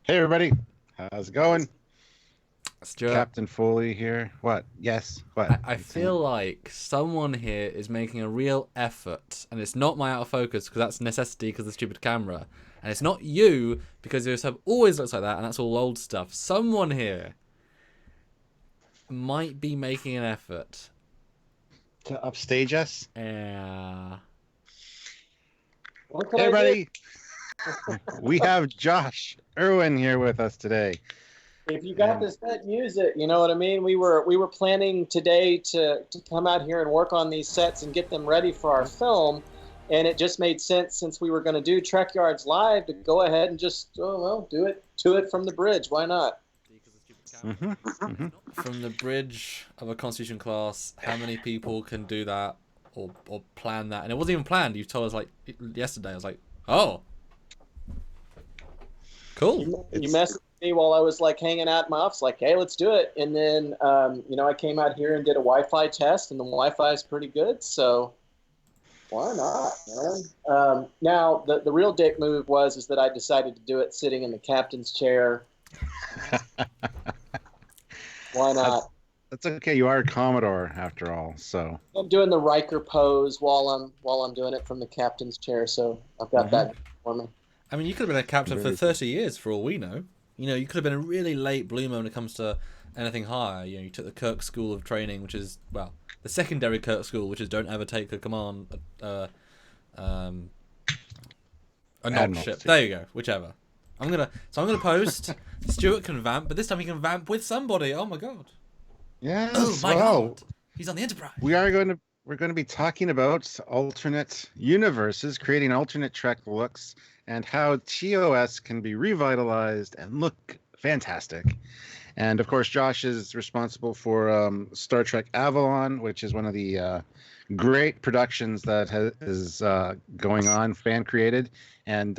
Hey everybody, how's it going? Stuart, Captain Foley here. What? Yes. What? I You saying? feel like someone here is making a real effort, and it's not my out of focus because that's necessity because of the stupid camera, and it's not you because your sub always looks like that, and that's all old stuff. Someone here might be making an effort. To upstage us? Uh, What could Hey I do? everybody, we have Josh Irwin here with us today. If you got And the set, use it. You know what I mean? We were planning today to come out here and work on these sets and get them ready for our film, and it just made sense since we were going to do Trekyards live to go ahead and just do it from the bridge. Why not? hmm hmm from the bridge of a Constitution class, how many people can do that or plan that? And it wasn't even planned. You told us like yesterday. I was like, oh, cool. You it's messaged me while I was like hanging out in my office, like, hey, let's do it. And then I came out here and did a Wi-Fi test, and the Wi-Fi is pretty good, so why not, man? Now, the real dick move is that I decided to do it sitting in the captain's chair. Why that's not? that's okay. You are a Commodore after all, so I'm doing the Riker pose while I'm doing it from the captain's chair, so I've got hmm that for me. I mean, you could have been a captain for very cool. 30 years for all we know. You know, you could have been a really late bloomer when it comes to anything higher. You know, you took the Kirk School of Training, which is, well, the secondary Kirk School, which is don't ever take a command, um, a not ship. Admiralty. There you go, whichever. I'm gonna post. Stuart can vamp, but this time he can vamp with somebody. Oh my god. Oh Yes. my Well, god. He's on the Enterprise. we're going to be talking about alternate universes, creating alternate Trek looks, and how TOS can be revitalized and look fantastic. And of course, Josh is responsible for Star Trek Avalon, which is one of the great productions that is going on, fan created. And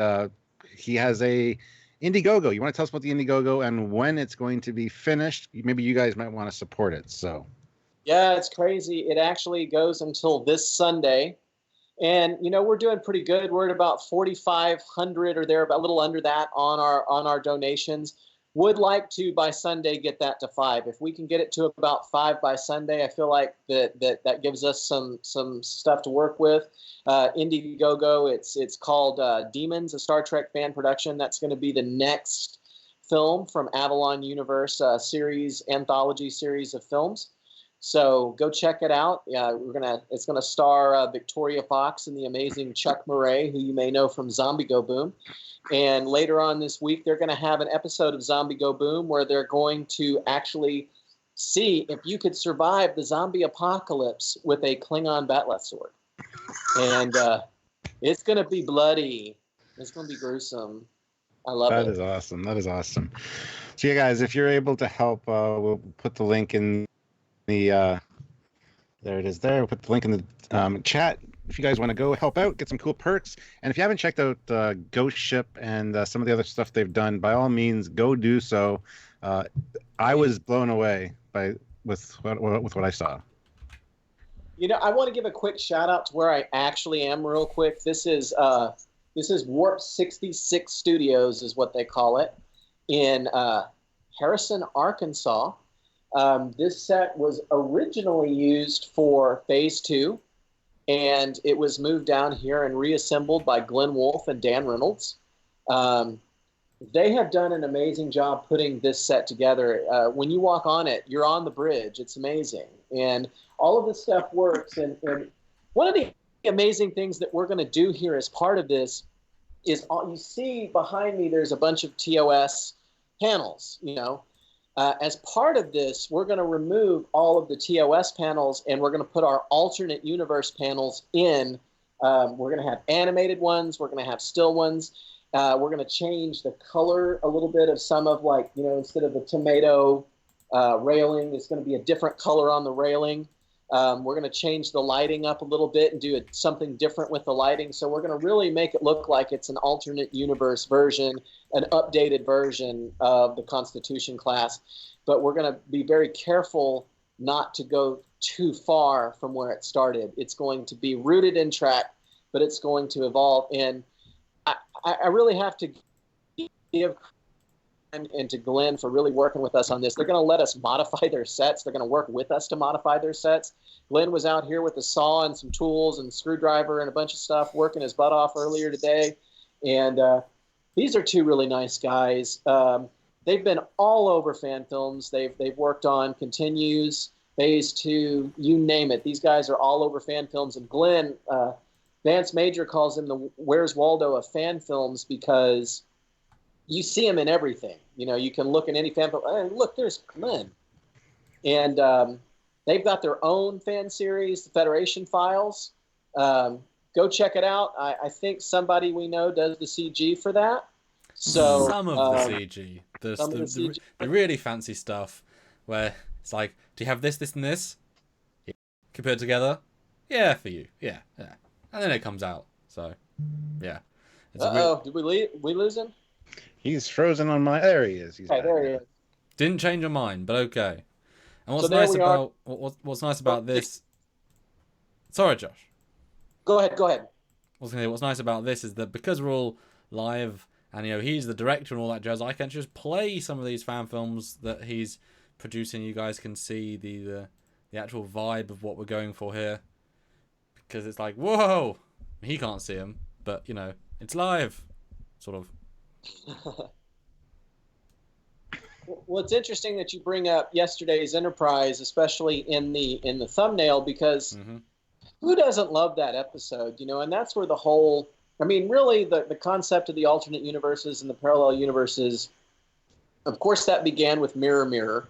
he has a Indiegogo. You want to tell us about the Indiegogo and when it's going to be finished? Maybe you guys might want to support it. So, Yeah, it's crazy. It actually goes until this Sunday. And we're doing pretty good. We're at about 4,500 or there, about a little under that on our donations. Would like to by Sunday get that to 5. If we can get it to about 5 by Sunday, I feel like that gives us some stuff to work with. Indiegogo, it's called Demons, a Star Trek fan production. That's going to be the next film from Avalon Universe anthology series of films. So go check it out. It's gonna star Victoria Fox and the amazing Chuck Murray, who you may know from Zombie Go Boom. And later on this week, they're going to have an episode of Zombie Go Boom where they're going to actually see if you could survive the zombie apocalypse with a Klingon bat'leth sword. And it's going to be bloody. It's going to be gruesome. I love that it. is awesome. That is awesome. So, yeah, guys, if you're able to help, we'll put the link in the there it is there. We'll put the link in the chat if you guys want to go help out, get some cool perks. And if you haven't checked out Ghost Ship and some of the other stuff they've done, by all means, go do so. I was blown away with what I saw. I want to give a quick shout out to where I actually am real quick. This is Warp 66 Studios is what they call it in Harrison, Arkansas. This set was originally used for Phase 2, and it was moved down here and reassembled by Glenn Wolfe and Dan Reynolds. They have done an amazing job putting this set together. When you walk on it, you're on the bridge. It's amazing. And all of this stuff works. And one of the amazing things that we're going to do here as part of this is you see behind me, there's a bunch of TOS panels, as part of this, we're going to remove all of the TOS panels and we're going to put our alternate universe panels in. We're going to have animated ones. We're going to have still ones. We're going to change the color a little bit of some of instead of the tomato railing, it's going to be a different color on the railing. We're going to change the lighting up a little bit and do something different with the lighting. So we're going to really make it look like it's an alternate universe version, an updated version of the Constitution class. But we're going to be very careful not to go too far from where it started. It's going to be rooted in Trek, but it's going to evolve. And I really have to give and to Glenn for really working with us on this. They're going to let us modify their sets. They're going to work with us to modify their sets. Glenn was out here with a saw and some tools and screwdriver and a bunch of stuff, working his butt off earlier today. And these are two really nice guys. They've been all over fan films. They've worked on Continues, Phase 2, you name it. These guys are all over fan films. And Glenn, Vance Major calls him the Where's Waldo of fan films, because you see him in everything. You know, you can look in any fan film. Hey, look, there's Glenn. And they've got their own fan series, the Federation Files. Go check it out. I think somebody we know does the CG for that. So some of the CG, the really fancy stuff, where it's like, do you have this, this, and this? Yeah. Compared together? Yeah, for you. Yeah. And then it comes out. So, yeah. Did we lose him? He's frozen on my. There he is. There he is. Didn't change your mind, but okay. And what's nice about this? Sorry, Josh. Go ahead. What's nice about this is that because we're all live, and he's the director and all that jazz, I can just play some of these fan films that he's producing. You guys can see the actual vibe of what we're going for here, because it's like, whoa, he can't see him, but it's live, sort of. Well, it's interesting that you bring up yesterday's Enterprise, especially in the thumbnail, because who doesn't love that episode? And that's where the whole, really the concept of the alternate universes and the parallel universes, of course, that began with Mirror Mirror,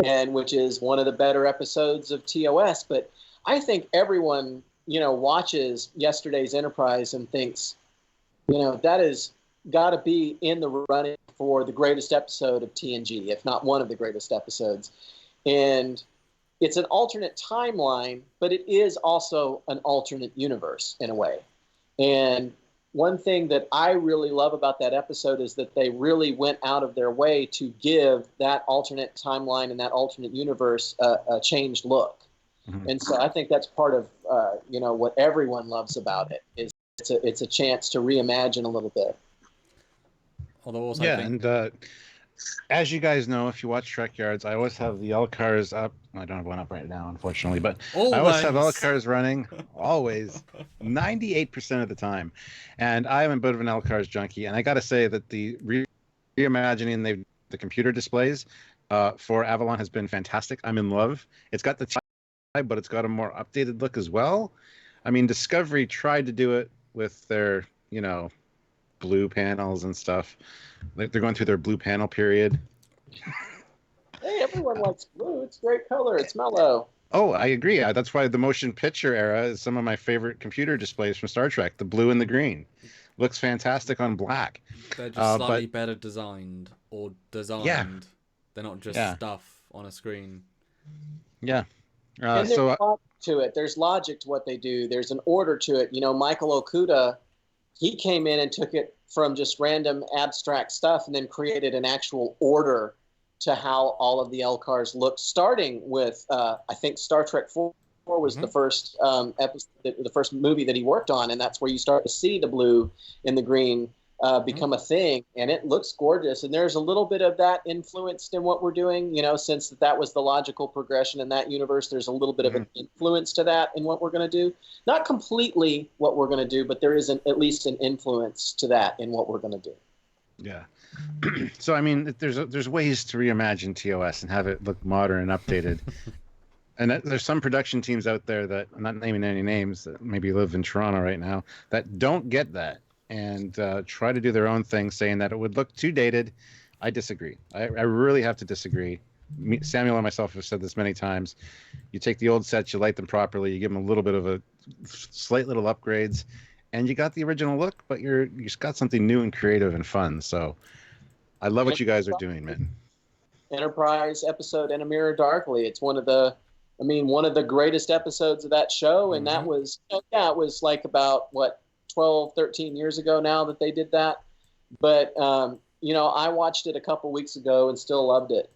and which is one of the better episodes of TOS. But I think everyone, watches yesterday's Enterprise and thinks, that has got to be in the running for the greatest episode of TNG, if not one of the greatest episodes. And it's an alternate timeline, but it is also an alternate universe in a way. And one thing that I really love about that episode is that they really went out of their way to give that alternate timeline and that alternate universe a changed look. And so I think that's part of what everyone loves about it, is it's a chance to reimagine a little bit. Although also and as you guys know, if you watch Trekyards, I always have the LCARs up. I don't have one up right now, unfortunately, but I always have LCARs running, always, 98% of the time. And I'm a bit of an LCARs junkie, and I got to say that the reimagining the computer displays for Avalon has been fantastic. I'm in love. It's got the type, but it's got a more updated look as well. Discovery tried to do it with their, blue panels and stuff. They're going through their blue panel period. Hey, everyone likes blue. It's a great color. It's mellow. Oh, I agree. That's why the motion picture era is some of my favorite computer displays from Star Trek. The blue and the green looks fantastic on black. They're just slightly better designed or designed. Yeah. They're not just stuff on a screen. Yeah. And there's logic to it. There's logic to what they do. There's an order to it. Michael Okuda, he came in and took it from just random abstract stuff and then created an actual order to how all of the LCARs look, starting with, I think Star Trek 4 was the first episode, the first movie that he worked on, and that's where you start to see the blue and the green become a thing, and it looks gorgeous. And there's a little bit of that influenced in what we're doing, since that was the logical progression in that universe. There's a little bit of an influence to that in what we're going to do. Not completely what we're going to do, but there is at least an influence to that in what we're going to do. Yeah. So there's ways to reimagine TOS and have it look modern and updated. And there's some production teams out there that, I'm not naming any names, that maybe live in Toronto right now, that don't get that and try to do their own thing, saying that it would look too dated. I disagree. I really have to disagree. Samuel and myself have said this many times. You take the old sets, you light them properly, you give them a little bit of a slight little upgrades, and you got the original look, but you just got something new and creative and fun. So I love what you guys are doing, man. Enterprise episode In a Mirror Darkly. It's one of the greatest episodes of that show, and that was, it was like about, 12, 13 years ago now that they did that. But, I watched it a couple weeks ago and still loved it.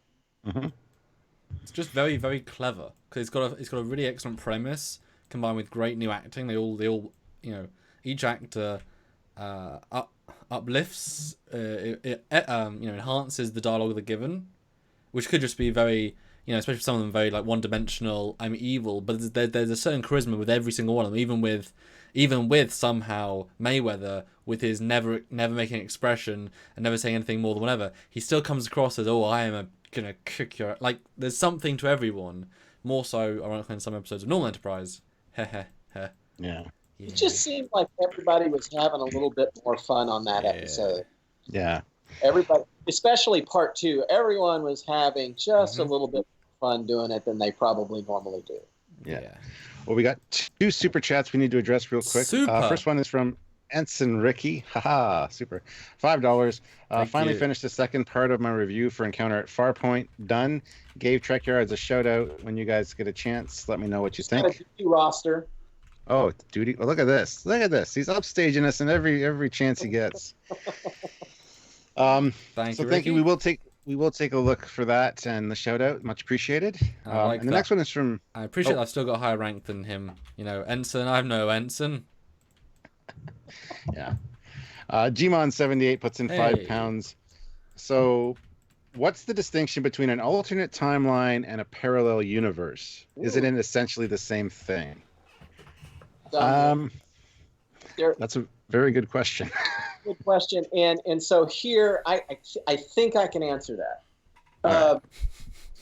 It's just very, very clever, because it's got a really excellent premise combined with great new acting. They all each actor uplifts, enhances the dialogue they're given, which could just be very, especially for some of them, very like one-dimensional. I'm evil, but there's a certain charisma with every single one of them. Even with somehow Mayweather, with his never making an expression and never saying anything more than whatever, he still comes across as, oh, I am gonna kick your, like, there's something to everyone. More so, ironically, in some episodes of Normal Enterprise. Yeah. It just seemed like everybody was having a little bit more fun on that episode. Yeah. Everybody, especially part 2, everyone was having just a little bit more fun doing it than they probably normally do. Yeah. Well, we got 2 super chats we need to address real quick. First one is from Ensign Ricky. Haha, super. $5. Finally finished the second part of my review for Encounter at Farpoint. Done. Gave Trekyards a shout out. When you guys get a chance, let me know what you think. Got a duty roster. Oh, duty! Well, look at this. Look at this. He's upstaging us in every chance he gets. Thank you. We will take a look for that and the shout out. Much appreciated. And the next one is from. I appreciate I've still got a higher rank than him. Ensign. I have no ensign. Yeah. Gmon78 puts in £5. So, what's the distinction between an alternate timeline and a parallel universe? Is it in essentially the same thing? That's a very good question. Good question, and so here I think I can answer that.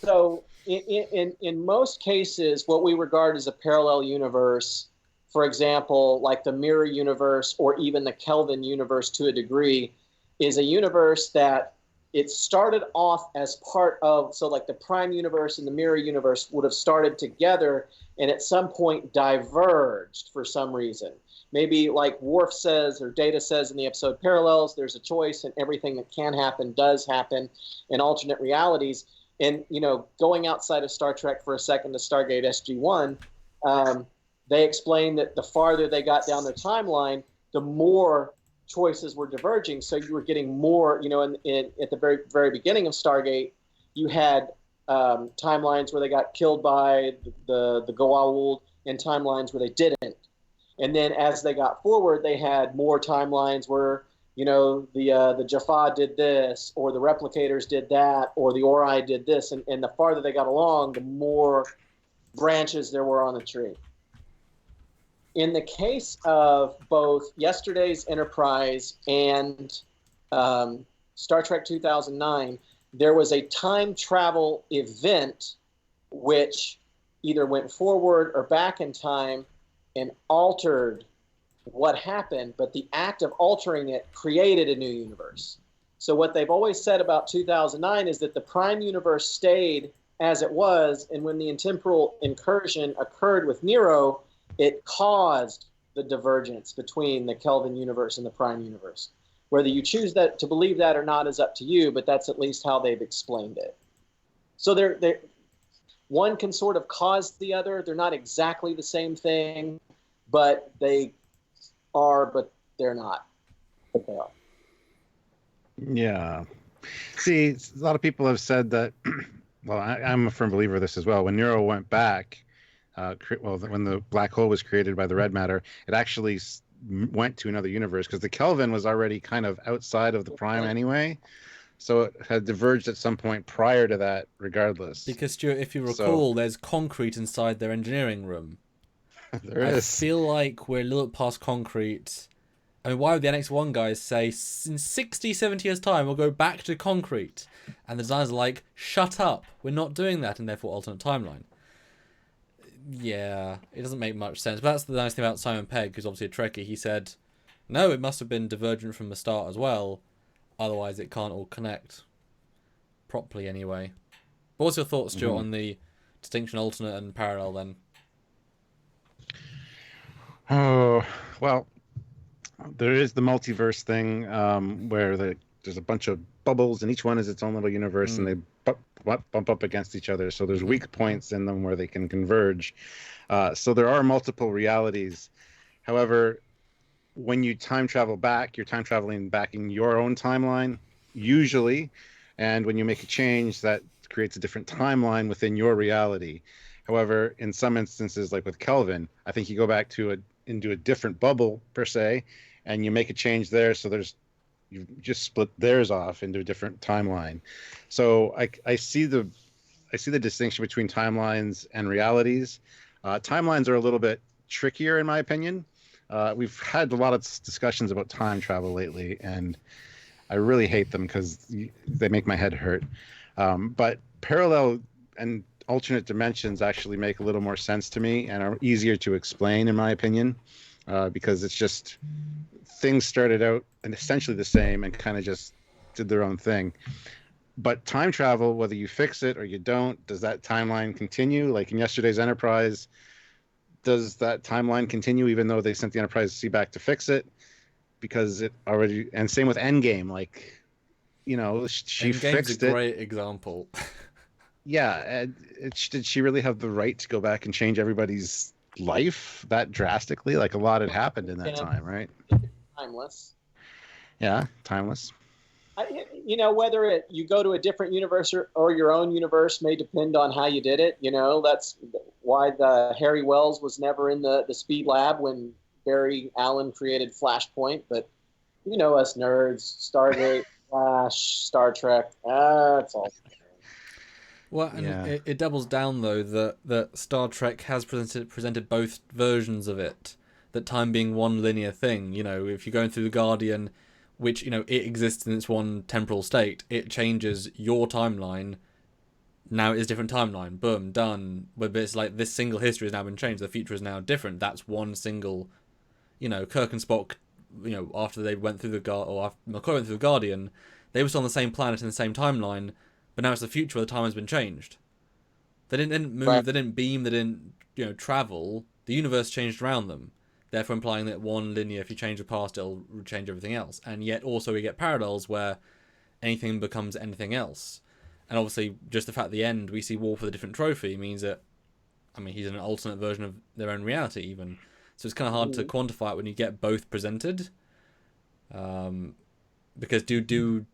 So in most cases, what we regard as a parallel universe, for example, like the mirror universe or even the Kelvin universe to a degree, is a universe that it started off as part of, so like the prime universe and the mirror universe would have started together and at some point diverged for some reason. Maybe like Worf says or Data says in the episode Parallels, there's a choice and everything that can happen does happen in alternate realities. And, going outside of Star Trek for a second to Stargate SG-1, they explained that the farther they got down the timeline, the more choices were diverging. So you were getting more, at the very, very beginning of Stargate, you had timelines where they got killed by the Goa'uld and timelines where they didn't. And then as they got forward, they had more timelines where, the Jaffa did this, or the replicators did that, or the Ori did this. And the farther they got along, the more branches there were on the tree. In the case of both yesterday's Enterprise and Star Trek 2009, there was a time travel event which either went forward or back in time and altered what happened, but the act of altering it created a new universe. So what they've always said about 2009 is that the prime universe stayed as it was, and when the intemporal incursion occurred with Nero, it caused the divergence between the Kelvin universe and the prime universe. Whether you choose that to believe that or not is up to you, but that's at least how they've explained it. So they're one can sort of cause the other. They're not exactly the same thing, but they are, but they're not. But they are. Yeah. See, a lot of people have said that, well, I'm a firm believer of this as well. When Nero went back, when the black hole was created by the red matter, it actually went to another universe because the Kelvin was already kind of outside of the prime anyway. So it had diverged at some point prior to that, regardless. Because, Stuart, if you recall, there's concrete inside their engineering room. There is. I feel like we're a little past concrete. I mean, why would the NX-1 guys say, in 60, 70 years' time, we'll go back to concrete? And the designers are like, shut up, we're not doing that, and therefore alternate timeline. Yeah, it doesn't make much sense. But that's the nice thing about Simon Pegg, who's obviously a Trekkie. He said, no, it must have been divergent from the start as well. Otherwise, it can't all connect properly anyway. But what's your thoughts, Stuart, on the distinction alternate and parallel then? Oh, well, there is the multiverse thing where there's a bunch of bubbles and each one is its own little universe and they bump up against each other. So there's weak points in them where they can converge. So there are multiple realities. However, when you time travel back, you're time traveling back in your own timeline, usually. And when you make a change, that creates a different timeline within your reality. However, in some instances, like with Kelvin, I think you go back into a different bubble, per se, and you make a change there. So there's you've just split theirs off into a different timeline. So I see the distinction between timelines and realities. Timelines are a little bit trickier, in my opinion. We've had a lot of discussions about time travel lately, and I really hate them because they make my head hurt. But parallel and alternate dimensions actually make a little more sense to me and are easier to explain, in my opinion, because it's just things started out and essentially the same and kind of just did their own thing. But time travel, whether you fix it or you don't, does that timeline continue? Like in yesterday's Enterprise, does that timeline continue even though they sent the Enterprise C back to fix it? Because it already, and same with Endgame, like, you know, she Endgame's fixed a it. great example. Yeah, did she really have the right to go back and change everybody's life that drastically? Like a lot had happened in that time, right? Timeless. Yeah, timeless. You know, whether you go to a different universe or your own universe may depend on how you did it. You know, that's why Harry Wells was never in the speed lab when Barry Allen created Flashpoint. But, you know, us nerds, Stargate, Flash, Star Trek, it's all. Well, and it doubles down, though, that Star Trek has presented both versions of it, that time being one linear thing. You know, if you're going through The Guardian, which, you know, it exists in its one temporal state, it changes your timeline. Now it is a different timeline. Boom, done. But it's like this single history has now been changed. The future is now different. That's one single, you know, Kirk and Spock, you know, after they went through after McCoy went through The Guardian, they were still on the same planet in the same timeline, but now it's the future where the time has been changed. They didn't move, right. They didn't beam, they didn't, you know, travel. The universe changed around them. Therefore implying that one linear, if you change the past, it'll change everything else. And yet also we get parallels where anything becomes anything else. And obviously just the fact at the end we see Worf with a different trophy means that, I mean, he's an alternate version of their own reality even. So it's kind of hard to quantify it when you get both presented. Because do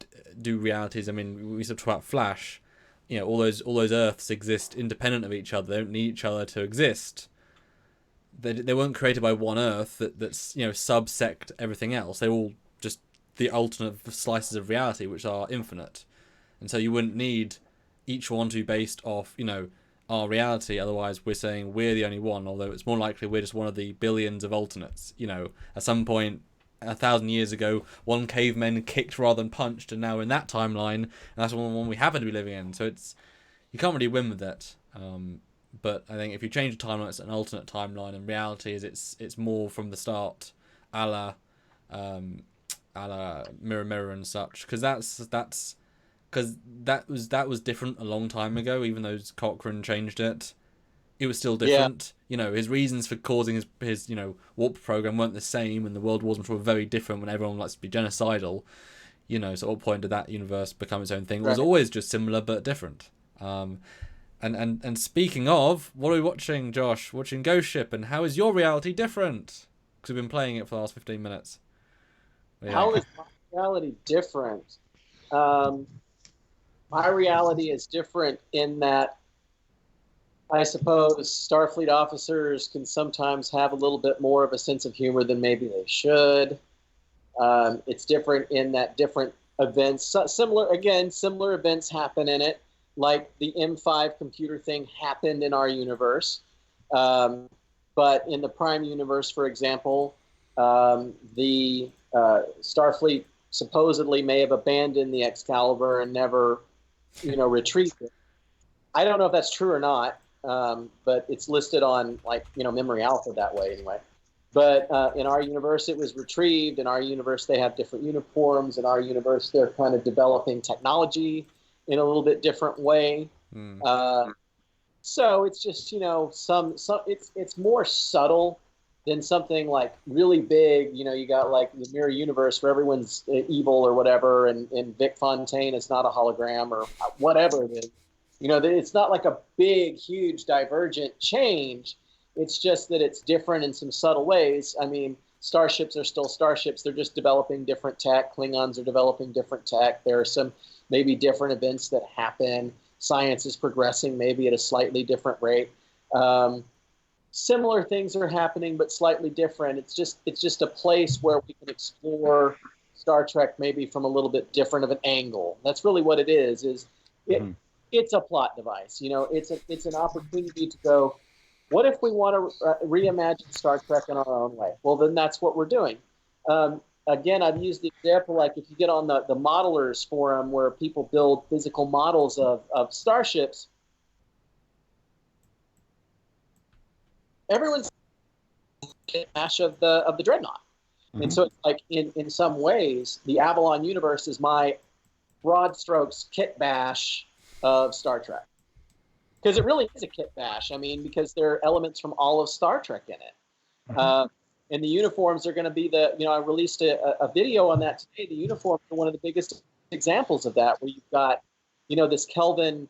realities, I mean, we sort of talk about Flash, you know, all those Earths exist independent of each other. They don't need each other to exist. They weren't created by one Earth that's, you know, subsect everything else. They're all just the alternate slices of reality, which are infinite. And so you wouldn't need each one to be based off, you know, our reality. Otherwise, we're saying we're the only one, although it's more likely we're just one of the billions of alternates. You know, at some point, 1,000 years ago, one caveman kicked rather than punched, and now we're in that timeline, and that's the one we happen to be living in. So you can't really win with that. But I think if you change the timeline, it's an alternate timeline, and reality is it's more from the start, a la Mirror Mirror and such, because that was different a long time ago. Even though Cochrane changed it, it was still different. Yeah. You know, his reasons for causing his you know warp program weren't the same, and the world wars were very different when everyone likes to be genocidal. You know, so at what point did that universe become its own thing? It was always just similar but different. And speaking of, what are we watching, Josh? Watching Ghost Ship, and how is your reality different? Because we've been playing it for the last 15 minutes. Yeah. How is my reality different? My reality is different in that I suppose Starfleet officers can sometimes have a little bit more of a sense of humor than maybe they should. It's different in that different events, similar events happen in it. Like the M5 computer thing happened in our universe. But in the Prime universe, for example, the Starfleet supposedly may have abandoned the Excalibur and never, you know, retrieved it. I don't know if that's true or not, but it's listed on, like, you know, Memory Alpha that way anyway. But in our universe, it was retrieved. In our universe, they have different uniforms. In our universe, they're kind of developing technology in a little bit different way. So it's just, you know, it's more subtle than something like really big. You know, you got like the Mirror Universe where everyone's evil or whatever, and Vic Fontaine is not a hologram or whatever it is. You know, it's not like a big, huge divergent change. It's just that it's different in some subtle ways. I mean, starships are still starships. They're just developing different tech. Klingons are developing different tech. There are some maybe different events that happen. Science is progressing maybe at a slightly different rate. Similar things are happening, but slightly different. It's just a place where we can explore Star Trek maybe from a little bit different of an angle. That's really what it is. It's a plot device. It's an opportunity to go, what if we want to reimagine Star Trek in our own way? Well, then that's what we're doing. Again, I've used the example, like if you get on the modelers forum where people build physical models of starships, everyone's a mash of the Dreadnought. Mm-hmm. And so it's like in some ways, the Avalon universe is my broad strokes kit bash of Star Trek. Because it really is a kit bash. I mean, because there are elements from all of Star Trek in it. Mm-hmm. And the uniforms are going to be I released a video on that today. The uniforms are one of the biggest examples of that, where you've got, this Kelvin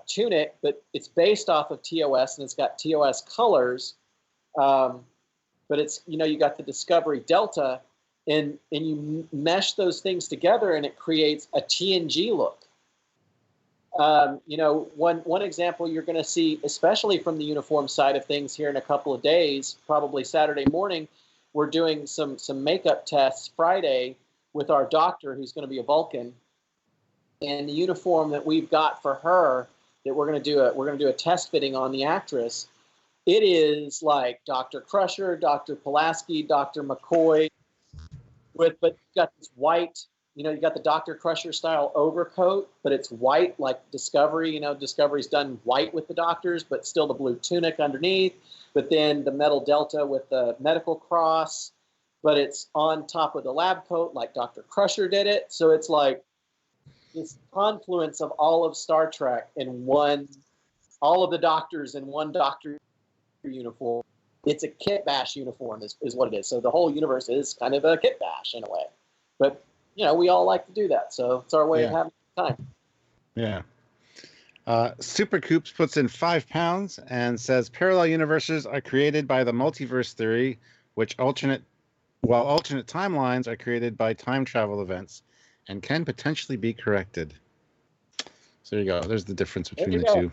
tunic, but it's based off of TOS and it's got TOS colors. But it's, you got the Discovery Delta, and you mesh those things together and it creates a TNG look. One example you're going to see, especially from the uniform side of things here in a couple of days, probably Saturday morning, we're doing some makeup tests Friday with our doctor, who's going to be a Vulcan. And the uniform that we've got for her, that we're going to do a test fitting on the actress, it is like Dr. Crusher, Dr. Pulaski, Dr. McCoy, but you got this white, you got the Dr. Crusher style overcoat, but it's white like Discovery. Discovery's done white with the doctors, but still the blue tunic underneath. But then the metal Delta with the medical cross, but it's on top of the lab coat like Dr. Crusher did it. So it's like this confluence of all of Star Trek in one, all of the doctors in one doctor uniform. It's a kit bash uniform is what it is. So the whole universe is kind of a kit bash in a way. But, we all like to do that. So it's our way of having time. Yeah. Super Coops puts in £5 and says parallel universes are created by the multiverse theory, while alternate timelines are created by time travel events and can potentially be corrected. So there you go. There's the difference between the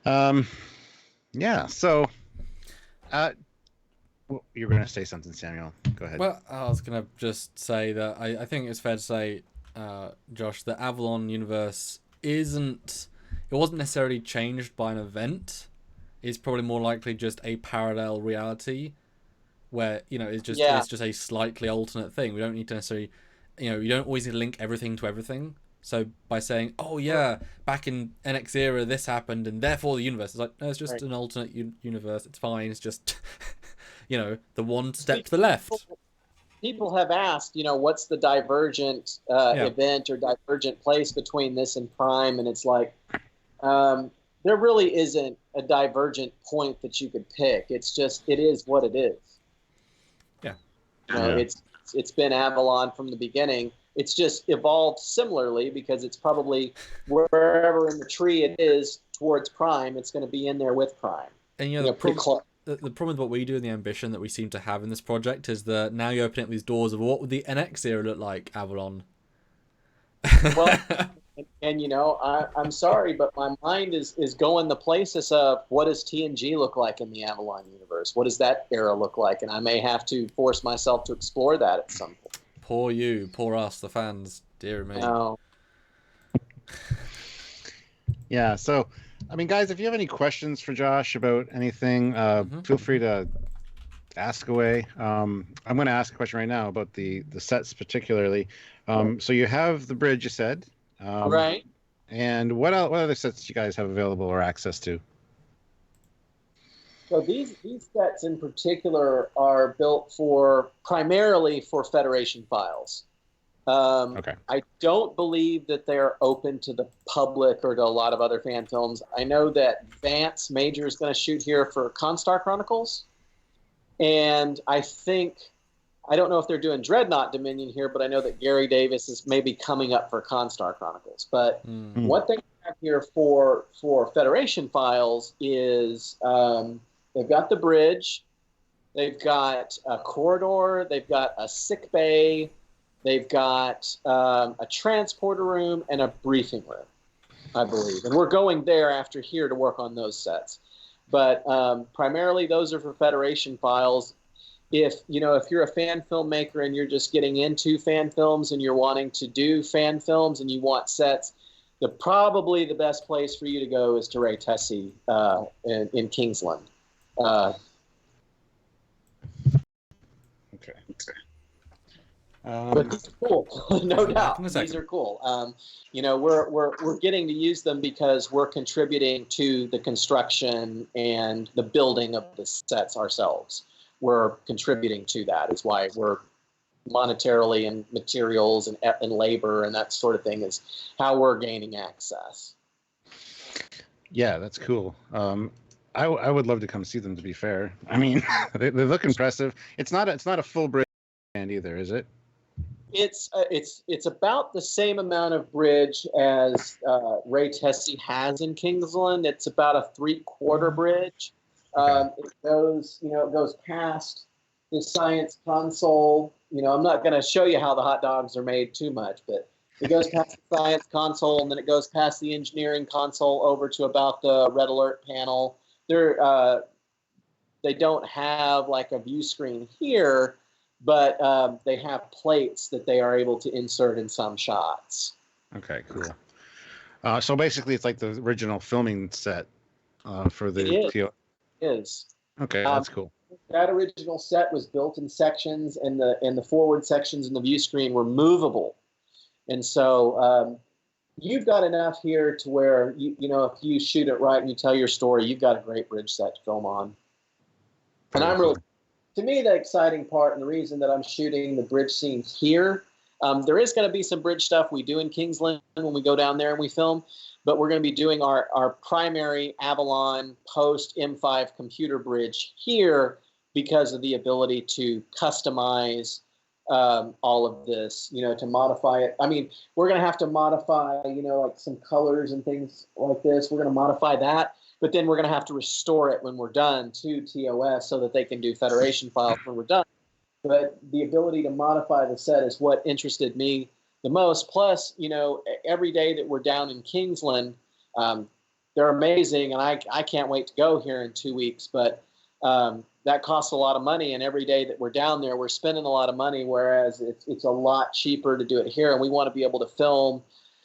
two. Yeah, so you're going to say something, Samuel. Go ahead. Well, I was going to just say that I think it's fair to say, Josh, the Avalon universe wasn't necessarily changed by an event. It's probably more likely just a parallel reality where, it's just a slightly alternate thing. We don't need to necessarily, you don't always need to link everything to everything. So by saying, oh yeah, back in NX era this happened and therefore the universe, is like, no, it's just an alternate universe. It's fine. It's just, the one step to the left. People have asked, what's the divergent event or divergent place between this and Prime? And it's like, there really isn't a divergent point that you could pick. It's just, it is what it is. Yeah. It's been Avalon from the beginning. It's just evolved similarly because it's probably wherever in the tree it is towards Prime, it's going to be in there with Prime. And the problem with what we do and the ambition that we seem to have in this project is that now you open up these doors of what would the NX era look like, Avalon? Well, and I'm sorry, but my mind is going the places of what does TNG look like in the Avalon universe? What does that era look like? And I may have to force myself to explore that at some point. Poor you, poor us, the fans, dear me. No. Yeah, so, guys, if you have any questions for Josh about anything, feel free to ask away. I'm going to ask a question right now about the sets particularly. So you have the bridge, you said. Right. And what other sets do you guys have available or access to? So these sets in particular are built primarily for Federation files. Okay. I don't believe that they're open to the public or to a lot of other fan films. I know that Vance Major is going to shoot here for Constar Chronicles. And I don't know if they're doing Dreadnought Dominion here, but I know that Gary Davis is maybe coming up for Constar Chronicles. But what they have here for Federation files is they've got the bridge, they've got a corridor, they've got a sick bay, they've got a transporter room, and a briefing room, I believe. And we're going there after here to work on those sets. But primarily those are for Federation files. if you're a fan filmmaker and you're just getting into fan films and you're wanting to do fan films and you want sets, probably the best place for you to go is to Ray Tessie in Kingsland. Okay. But these are cool, no doubt. Second. These are cool. We're getting to use them because we're contributing to the construction and the building of the sets ourselves. We're contributing to that. It's why we're monetarily and materials and labor and that sort of thing is how we're gaining access. Yeah, that's cool. I would love to come see them. To be fair, I mean, they look impressive. It's not a full bridge band either, is it? It's about the same amount of bridge as Ray Tessie has in Kingsland. It's about a 3/4 bridge. Okay. It goes past the science console. I'm not going to show you how the hot dogs are made too much, but it goes past the science console, and then it goes past the engineering console over to about the red alert panel. They don't have like a view screen here, but they have plates that they are able to insert in some shots. Okay, cool. So basically, it's like the original filming set for the. It is. Okay, that's cool. That original set was built in sections, and the forward sections and the view screen were movable, and so you've got enough here to where if you shoot it right and you tell your story, you've got a great bridge set to film on. And I'm really. To me, the exciting part and the reason that I'm shooting the bridge scene here, there is going to be some bridge stuff we do in Kingsland when we go down there and we film, but we're going to be doing our primary Avalon post M5 computer bridge here because of the ability to customize all of this, to modify it. I mean, we're going to have to modify, like some colors and things like this. We're going to modify that. But then we're going to have to restore it when we're done to TOS so that they can do Federation files when we're done. But the ability to modify the set is what interested me the most. Plus, every day that we're down in Kingsland, they're amazing, and I can't wait to go here in 2 weeks. But that costs a lot of money, and every day that we're down there, we're spending a lot of money, whereas it's a lot cheaper to do it here. And we want to be able to film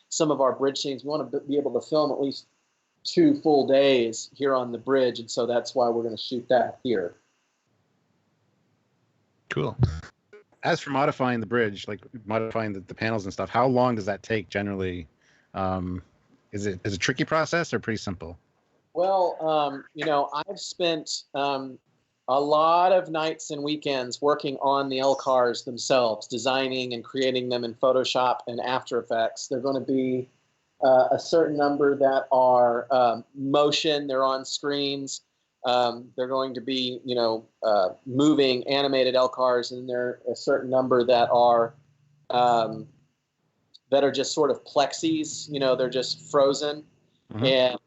some of our bridge scenes. We want to be able to film at least 2 full days here on the bridge, and so that's why we're going to shoot that here. Cool. As for modifying the bridge, like modifying the panels and stuff, how long does that take generally? Is it a tricky process or pretty simple? Well, I've spent a lot of nights and weekends working on the LCARs themselves, designing and creating them in Photoshop and After Effects. They're going to be a certain number that are motion, they're on screens. They're going to be, moving animated LCARs, and there are a certain number that are just sort of plexis. They're just frozen, mm-hmm. And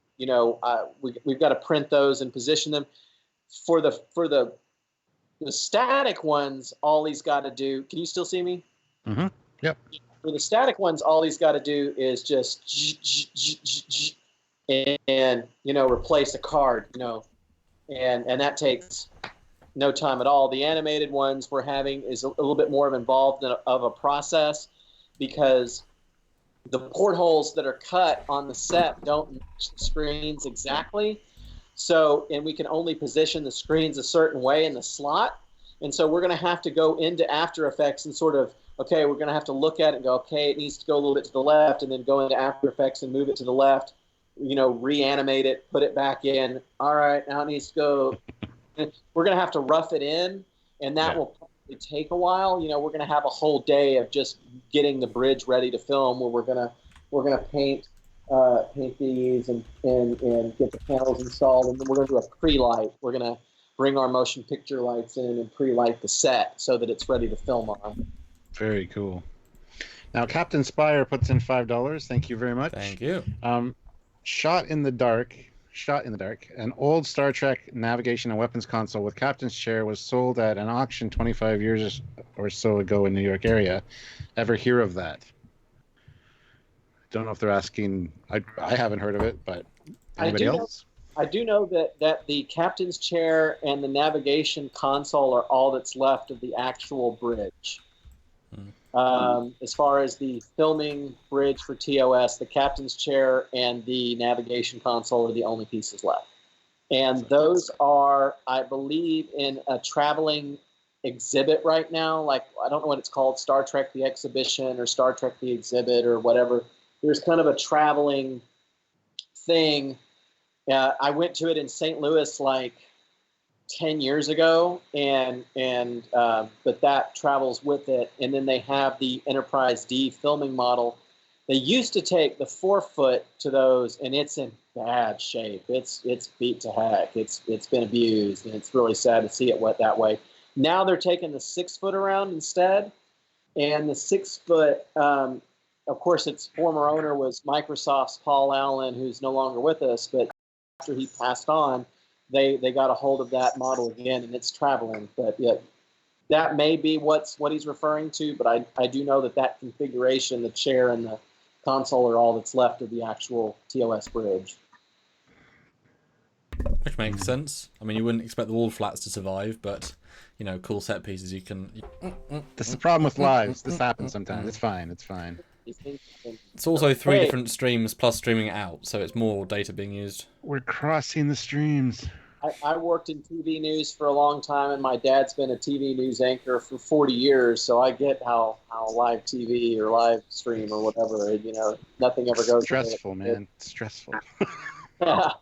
we've got to print those and position them. For the static ones, all he's got to do. Can you still see me? Mm-hmm. Yep. For the static ones, all he's got to do is just and replace a card, and that takes no time at all. The animated ones we're having is a little bit more involved of a process because the portholes that are cut on the set don't match the screens exactly. So, and we can only position the screens a certain way in the slot. And so we're going to have to go into After Effects and sort of, okay, we're going to have to look at it and go, okay, it needs to go a little bit to the left, and then go into After Effects and move it to the left, reanimate it, put it back in. All right, now it needs to go. We're going to have to rough it in, and that will probably take a while. We're going to have a whole day of just getting the bridge ready to film, where we're going to paint these and get the panels installed, and then we're going to do a pre-light. We're going to bring our motion picture lights in and pre-light the set so that it's ready to film on. Very cool. Now, Captain Spire puts in $5. Thank you very much. Thank you. Shot in the Dark, an old Star Trek navigation and weapons console with captain's chair was sold at an auction 25 years or so ago in New York area. Ever hear of that? Don't know if they're asking. I haven't heard of it, but anybody else? I do know that the captain's chair and the navigation console are all that's left of the actual bridge. As far as the filming bridge for TOS, the captain's chair and the navigation console are the only pieces left. And those are, I believe, in a traveling exhibit right now. Like, I don't know what it's called, Star Trek the Exhibition or Star Trek the Exhibit or whatever. There's kind of a traveling thing. I went to it in St. Louis like 10 years ago, but that travels with it. And then they have the Enterprise D filming model. They used to take the 4-foot to those, and it's in bad shape. It's beat to heck. It's been abused, and it's really sad to see it that way. Now they're taking the 6-foot around instead, and the 6-foot, of course, its former owner was Microsoft's Paul Allen, who's no longer with us, but after he passed on, they got a hold of that model again, and it's traveling. But yeah, that may be what he's referring to, but I do know that configuration, the chair and the console, are all that's left of the actual TOS bridge. Which makes sense. I mean, you wouldn't expect the wall flats to survive, but, you know, cool set pieces you can... This is the problem with lives. This happens sometimes. It's fine. It's fine. It's also 3 different streams plus streaming it out, so it's more data being used. We're crossing the streams. I worked in TV news for a long time, and my dad's been a TV news anchor for 40 years, so I get how live TV or live stream or whatever, you know, nothing ever goes... Stressful, man. It's stressful. But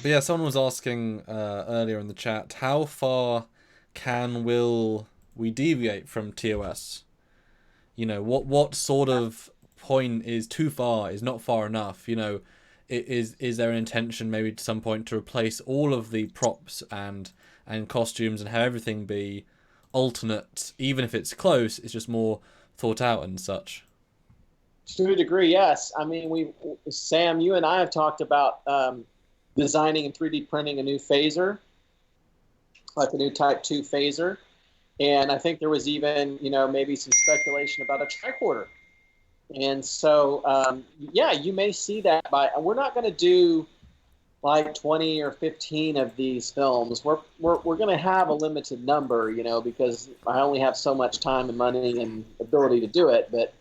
yeah, someone was asking earlier in the chat, how far will we deviate from TOS? You know, what sort of point is too far, is not far enough? You know, is there an intention maybe at some point to replace all of the props and costumes and have everything be alternate, even if it's close, it's just more thought out and such? To a degree, yes. I mean, Sam, you and I have talked about designing and 3D printing a new phaser, like a new Type 2 phaser. And I think there was even, you know, maybe some speculation about a tricorder. And so, yeah, you may see that. We're not going to do like 20 or 15 of these films. We're going to have a limited number, you know, because I only have so much time and money and ability to do it. But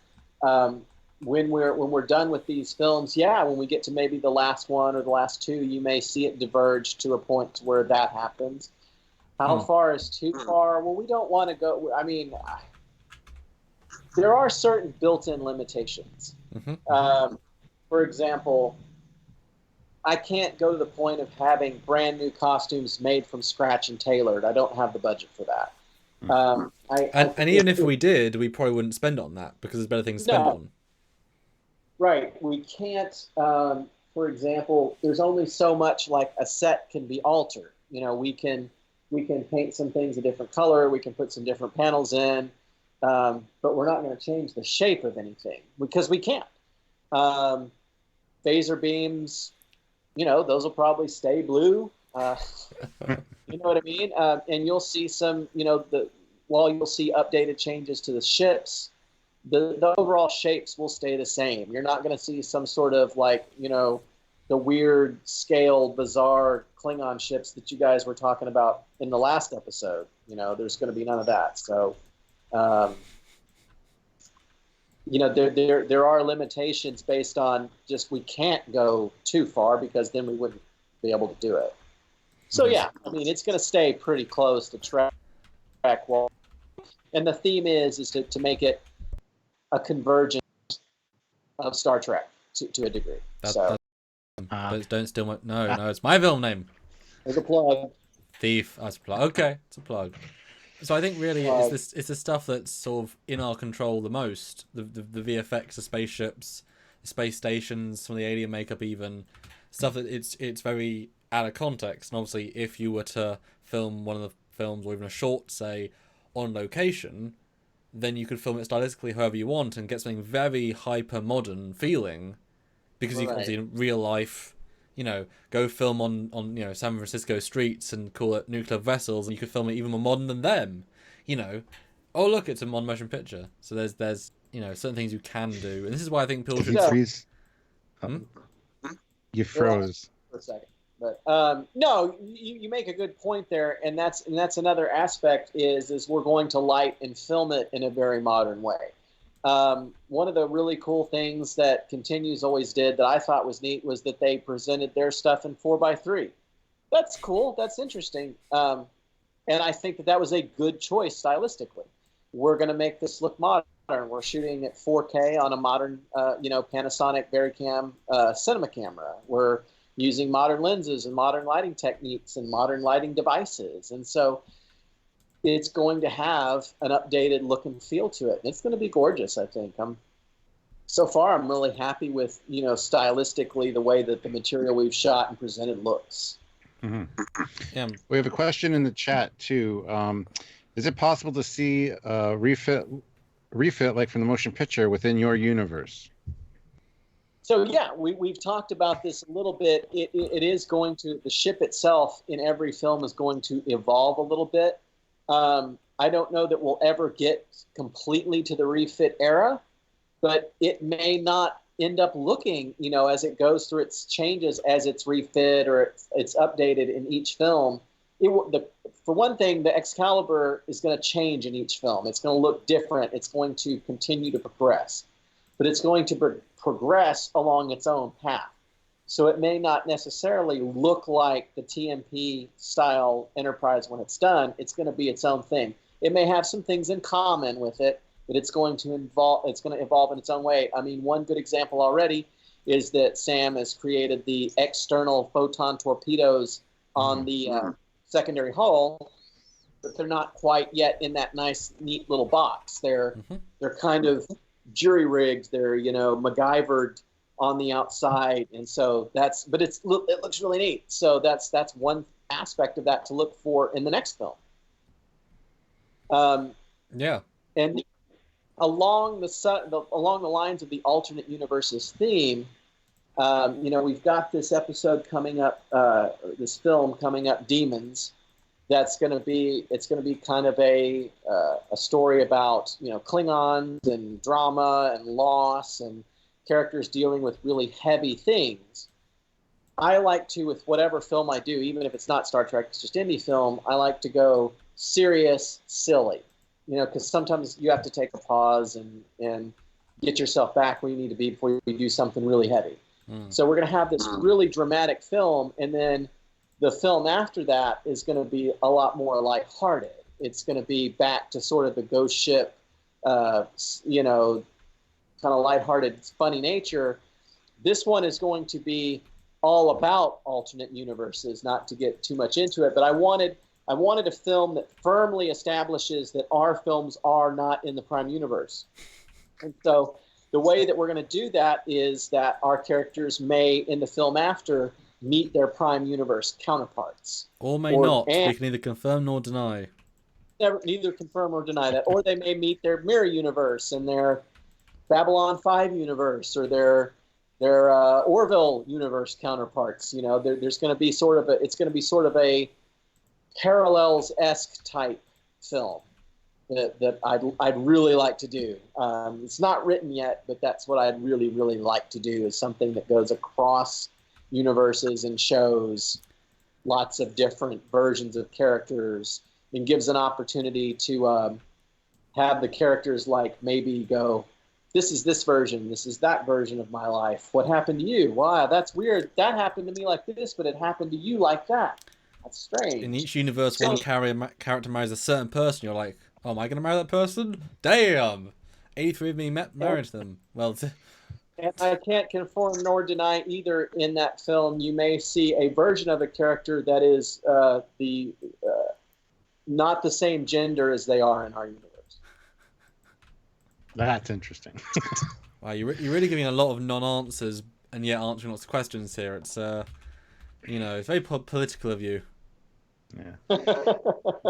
when we're done with these films, yeah, when we get to maybe the last one or the last two, you may see it diverge to a point to where that happens. How far is too far? Well, we don't want to go. I mean, there are certain built-in limitations. For example, I can't go to the point of having brand new costumes made from scratch and tailored. I don't have the budget for that. And even if we did, we probably wouldn't spend on that because there's better things to spend on. Right. We can't, for example, there's only so much like a set can be altered. You know, we can paint some things a different color. We can put some different panels in, but we're not going to change the shape of anything because we can't. Phaser beams, you know, those will probably stay blue. You know what I mean? And you'll see some, you know, while you'll see updated changes to the ships, the overall shapes will stay the same. You're not going to see some sort of like, you know, the weird scale, bizarre Klingon ships that you guys were talking about in the last episode. You know, there's going to be none of that. So, you know, there are limitations based on just we can't go too far because then we wouldn't be able to do it. So, yeah, I mean, it's going to stay pretty close to track wall. And the theme is to make it a convergence of Star Trek to a degree. Don't steal my... No, it's my film name. There's a plug. Thief. That's a plug. Okay, it's a plug. So I think really it's the stuff that's sort of in our control the most. The VFX, the spaceships, the space stations, some of the alien makeup even. Stuff that it's very out of context. And obviously if you were to film one of the films or even a short, say, on location, then you could film it stylistically however you want and get something very hyper-modern feeling. Because you can see in real life, you know, go film on you know, San Francisco streets and call it nuclear vessels, and you could film it even more modern than them. You know, oh look, it's a modern motion picture. So there's you know, certain things you can do, and this is why I think people should freeze. You froze for a second. But no, you make a good point there, and that's another aspect is we're going to light and film it in a very modern way. One of the really cool things that Continues always did that I thought was neat was that they presented their stuff in 4:3. That's cool. That's interesting. And I think that was a good choice stylistically. We're going to make this look modern. We're shooting at 4K on a modern, Panasonic Varicam cinema camera. We're using modern lenses and modern lighting techniques and modern lighting devices. And so it's going to have an updated look and feel to it. And it's going to be gorgeous, I think. So far, I'm really happy with, stylistically the way that the material we've shot and presented looks. Mm-hmm. Yeah. We have a question in the chat too. Is it possible to see refit like from the motion picture within your universe? So yeah, we've talked about this a little bit. It is going to, the ship itself in every film is going to evolve a little bit. I don't know that we'll ever get completely to the refit era, but it may not end up looking, as it goes through its changes, as it's refit or it's updated in each film. For one thing, the Excalibur is going to change in each film. It's going to look different. It's going to continue to progress, but it's going to progress along its own path. So it may not necessarily look like the TMP style Enterprise when it's done. It's going to be its own thing. It may have some things in common with it, but it's going to evolve in its own way. I mean, one good example already is that Sam has created the external photon torpedoes on the secondary hull, but they're not quite yet in that nice, neat little box. They're kind of jury rigged. They're MacGyvered on the outside, and so it looks really neat. So that's one aspect of that to look for in the next film. And along the lines of the alternate universes theme, we've got this episode coming up, this film coming up, Demons. It's going to be kind of a story about Klingons and drama and loss and characters dealing with really heavy things. I like to, with whatever film I do, even if it's not Star Trek, it's just indie film, I like to go serious, silly. Because sometimes you have to take a pause and get yourself back where you need to be before you do something really heavy. So we're going to have this really dramatic film, and then the film after that is going to be a lot more lighthearted. It's going to be back to sort of the ghost ship, kind of lighthearted, funny nature. This one is going to be all about alternate universes, not to get too much into it, but I wanted a film that firmly establishes that our films are not in the Prime Universe. And so the way that we're going to do that is that our characters may, in the film after, meet their Prime Universe counterparts. Or may not. We can neither confirm nor deny. Neither confirm or deny that. Or they may meet their Mirror Universe and their Babylon 5 universe, or their Orville universe counterparts. There's going to be sort of a Parallels-esque type film that I'd really like to do. It's not written yet, but that's what I'd really, really like to do, is something that goes across universes and shows lots of different versions of characters and gives an opportunity to have the characters maybe go, this is this version, this is that version of my life. What happened to you? Wow, that's weird. That happened to me like this, but it happened to you like that. That's strange. In each universe, one character marries a certain person. You're like, oh, am I going to marry that person? Damn! 83 of me married them. Well, and I can't confirm nor deny either. In that film, you may see a version of a character that is not the same gender as they are in our universe. That's interesting. Wow, you're really giving a lot of non-answers and yet answering lots of questions here. It's it's very political of you. Yeah.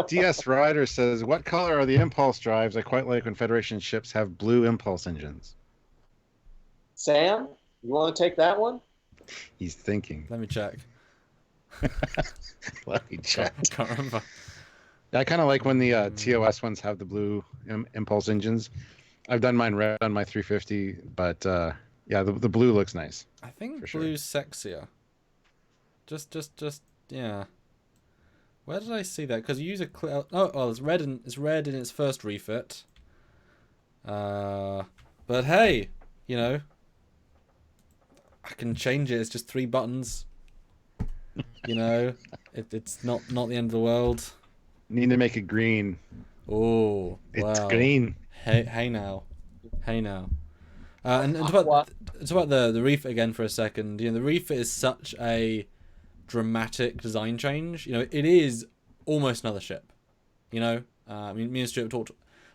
DS Rider says, what color are the impulse drives? I quite like when Federation ships have blue impulse engines. Sam, you want to take that one? He's thinking. Let me check. Let me check. I can't remember. I kind of like when the TOS ones have the blue impulse engines. I've done mine red on my 350, but the blue looks nice. I think blue's sexier. Just yeah. Where did I see that? Because you use a it's red in its first refit. But hey, you know, I can change it. It's just 3 buttons. You know, it's not the end of the world. Need to make it green. Oh, It's wow. green. Hey now. And talk about the refit again for a second. You know, the refit is such a dramatic design change. You know, it is almost another ship. You know, I mean, me and Stuart talked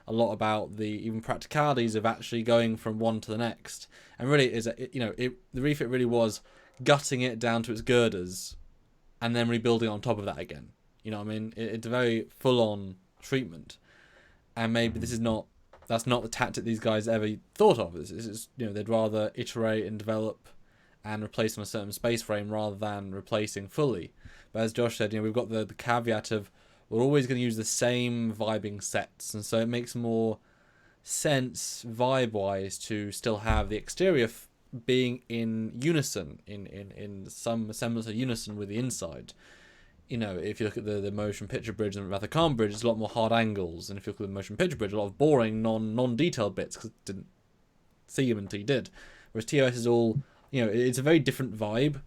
a lot about the even practicalities of actually going from one to the next, and really the refit really was gutting it down to its girders, and then rebuilding on top of that again. You know what I mean? It's a very full-on treatment, and maybe that's not the tactic these guys ever thought of. It's they'd rather iterate and develop and replace on a certain space frame rather than replacing fully. But as Josh said, we've got the caveat of we're always going to use the same vibing sets, and so it makes more sense vibe-wise to still have the exterior being in unison, in some semblance of unison with the inside. If you look at the motion picture bridge and the Rathacon bridge, it's a lot more hard angles, and if you look at the motion picture bridge, a lot of boring non-detailed bits because didn't see them until you did. Whereas TOS is all, it's a very different vibe,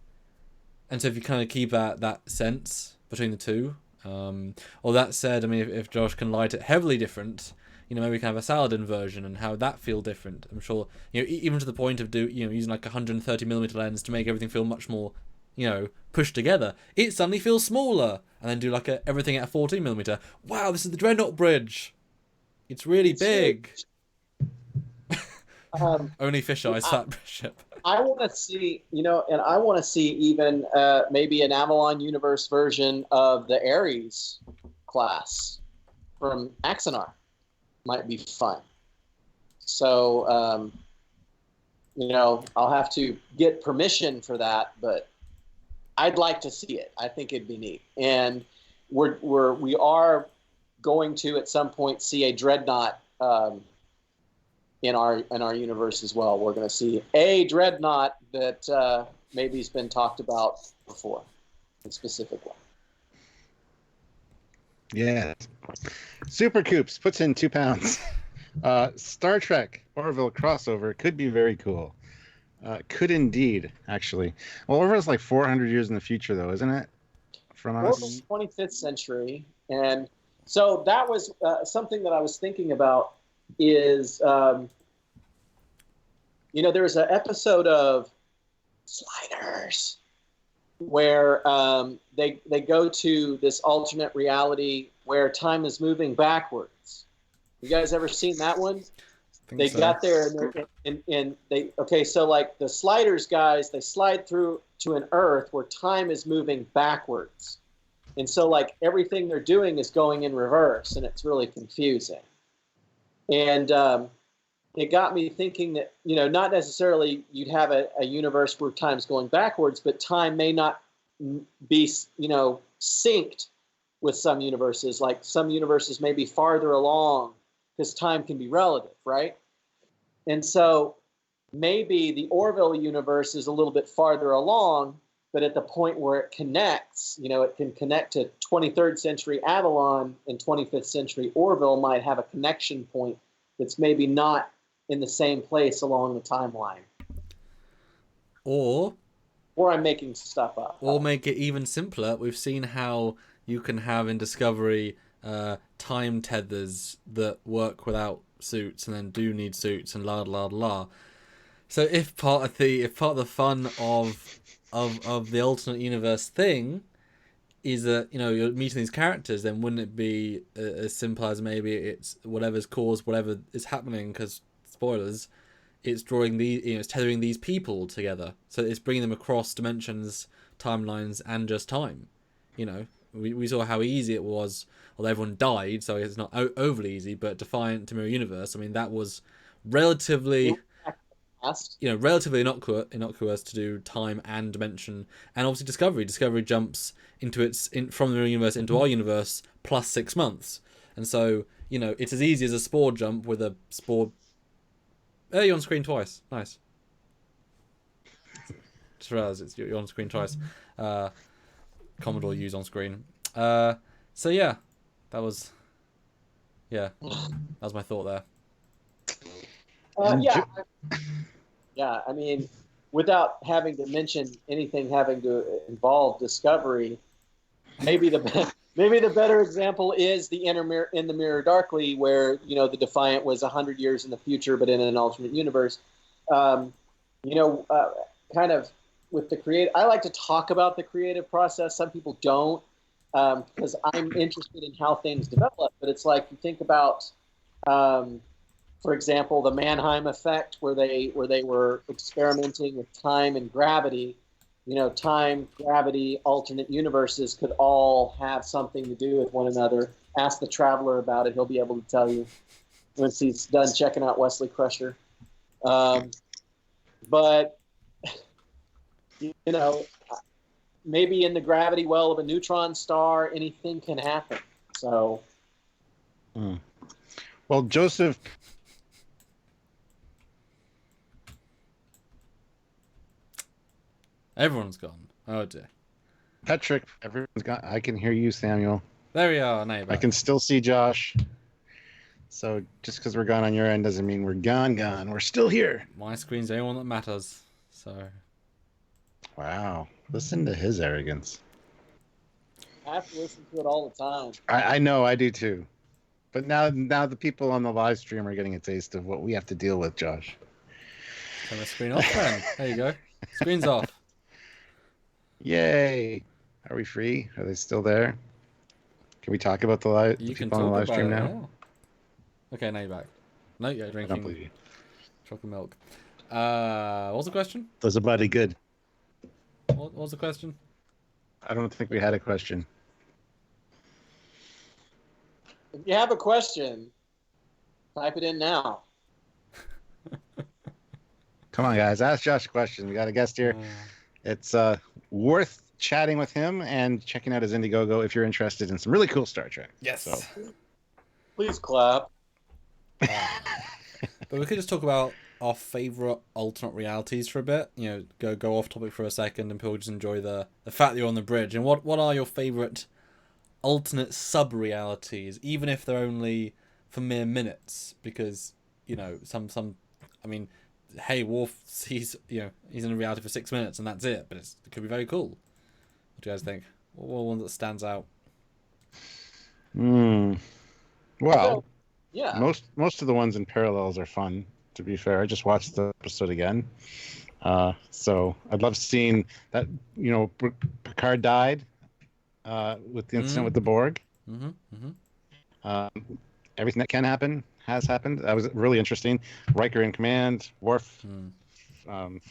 and so if you kind of keep that sense between the two, or that said, I mean, if Josh can light it heavily different, maybe we can have a Saladin version and how that feel different. I'm sure, even to the point of using like a 130mm lens to make everything feel much more, pushed together. It suddenly feels smaller, and then do like everything at a 14mm. Wow, this is the Dreadnought bridge. It's really big. Only fisheyes that ship. I want to see, and I want to see even maybe an Avalon universe version of the Ares class from Axanar. Might be fun. So, I'll have to get permission for that, but I'd like to see it. I think it'd be neat. And we are going to at some point see a Dreadnought in our universe as well. We're going to see a Dreadnought that maybe has been talked about before, a specific one. Yeah. Super Coops puts in 2 pounds. Star Trek Orville crossover could be very cool. Could indeed, actually. Well, Orville's like 400 years in the future, though, isn't it? From us. Orville's 25th century, and so that was something that I was thinking about. Is there was an episode of Sliders where they go to this alternate reality where time is moving backwards. You guys ever seen that one? They got there and so like the Sliders guys, they slide through to an Earth where time is moving backwards, and so like everything they're doing is going in reverse, and it's really confusing. And it got me thinking that, not necessarily you'd have a universe where time's going backwards, but time may not be, synced with some universes. Like some universes may be farther along because time can be relative, right? And so maybe the Orville universe is a little bit farther along, but at the point where it connects, it can connect to 23rd century Avalon, and 25th century Orville might have a connection point that's maybe not in the same place along the timeline. Or I'm making stuff up. Or make it even simpler. We've seen how you can have in Discovery time tethers that work without suits and then do need suits and la la la. So if part of the fun of the alternate universe thing is that you're meeting these characters, then wouldn't it be as simple as maybe it's whatever's caused whatever is happening, because spoilers, it's drawing it's tethering these people together, so it's bringing them across dimensions, timelines, and just time. We saw how easy it was, although everyone died, so it's not overly easy, but Defiant to Mirror Universe, I mean, that was relatively innocuous to do time and dimension. And obviously Discovery jumps from the Mirror Universe into our universe plus 6 months, and so it's as easy as a spore jump with a spore. You're on screen twice. Nice. Just realised you're on screen twice. Commodore use on screen. So yeah, that was my thought there. Yeah. I mean, without having to mention anything having to involve Discovery, maybe the better example is the In the Mirror Darkly, where the Defiant was 100 years in the future, but in an alternate universe. Kind of with the creative. I like to talk about the creative process. Some people don't, because I'm interested in how things develop. But it's like you think about, for example, the Mannheim effect, where they were experimenting with time and gravity. Time, gravity, alternate universes could all have something to do with one another. Ask the Traveler about it; he'll be able to tell you once he's done checking out Wesley Crusher. But maybe in the gravity well of a neutron star, anything can happen. So, well, Joseph. Everyone's gone. Oh dear. Patrick, everyone's gone. I can hear you, Samuel. There we are. Now you're back. I can still see Josh. So just because we're gone on your end doesn't mean we're gone. We're still here. My screen's the only one that matters. So. Wow. Listen to his arrogance. I have to listen to it all the time. I know, I do too. But now the people on the live stream are getting a taste of what we have to deal with, Josh. Turn the screen off then. There you go. Screen's off. Yay. Are we free? Are they still there? Can we talk about the people on the live stream now? Okay, now you're back. No, you're drinking chocolate milk. What was the question? Does a buddy good? What was the question? I don't think we had a question. If you have a question, type it in now. Come on, guys. Ask Josh a question. We got a guest here. It's worth chatting with him and checking out his Indiegogo if you're interested in some really cool Star Trek. Yes. So. Please clap. But we could just talk about our favorite alternate realities for a bit. Go off topic for a second, and people just enjoy the fact that you're on the bridge. And what are your favorite alternate sub realities, even if they're only for mere minutes? Because some. I mean, hey, Worf, he's in a reality for 6 minutes and that's it. But it could be very cool. What do you guys think? What one that stands out? Well. Yeah. Most of the ones in Parallels are fun, to be fair. I just watched the episode again. So I'd love seeing that, Picard died with the incident with the Borg. Everything that can happen has happened. That was really interesting. Riker in command, Worf,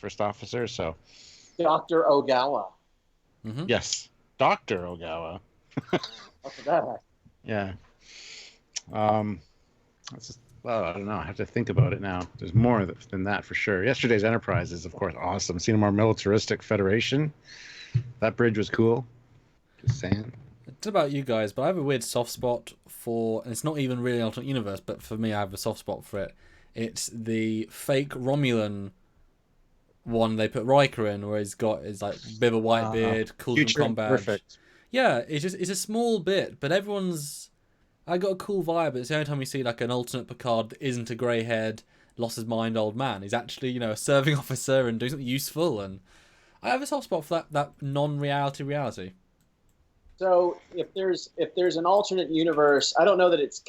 first officer. So Dr. Ogawa. Yes, Dr. Ogawa. After that. Yeah. I don't know. I have to think about it now. There's more than that for sure. Yesterday's Enterprise is, of course, awesome. Seeing a more militaristic Federation. That bridge was cool. Just saying. It's about you guys, but I have a weird soft spot for, and it's not even really an alternate universe, but for me, I have a soft spot for it. It's the fake Romulan one they put Riker in, where he's got his like bit of a white beard, cool combat. Perfect. Yeah, it's a small bit, but I got a cool vibe. It's the only time you see like an alternate Picard that isn't a grey-haired, lost his mind old man. He's actually, a serving officer and doing something useful. And I have a soft spot for that non-reality reality. So if there's an alternate universe, I don't know that it's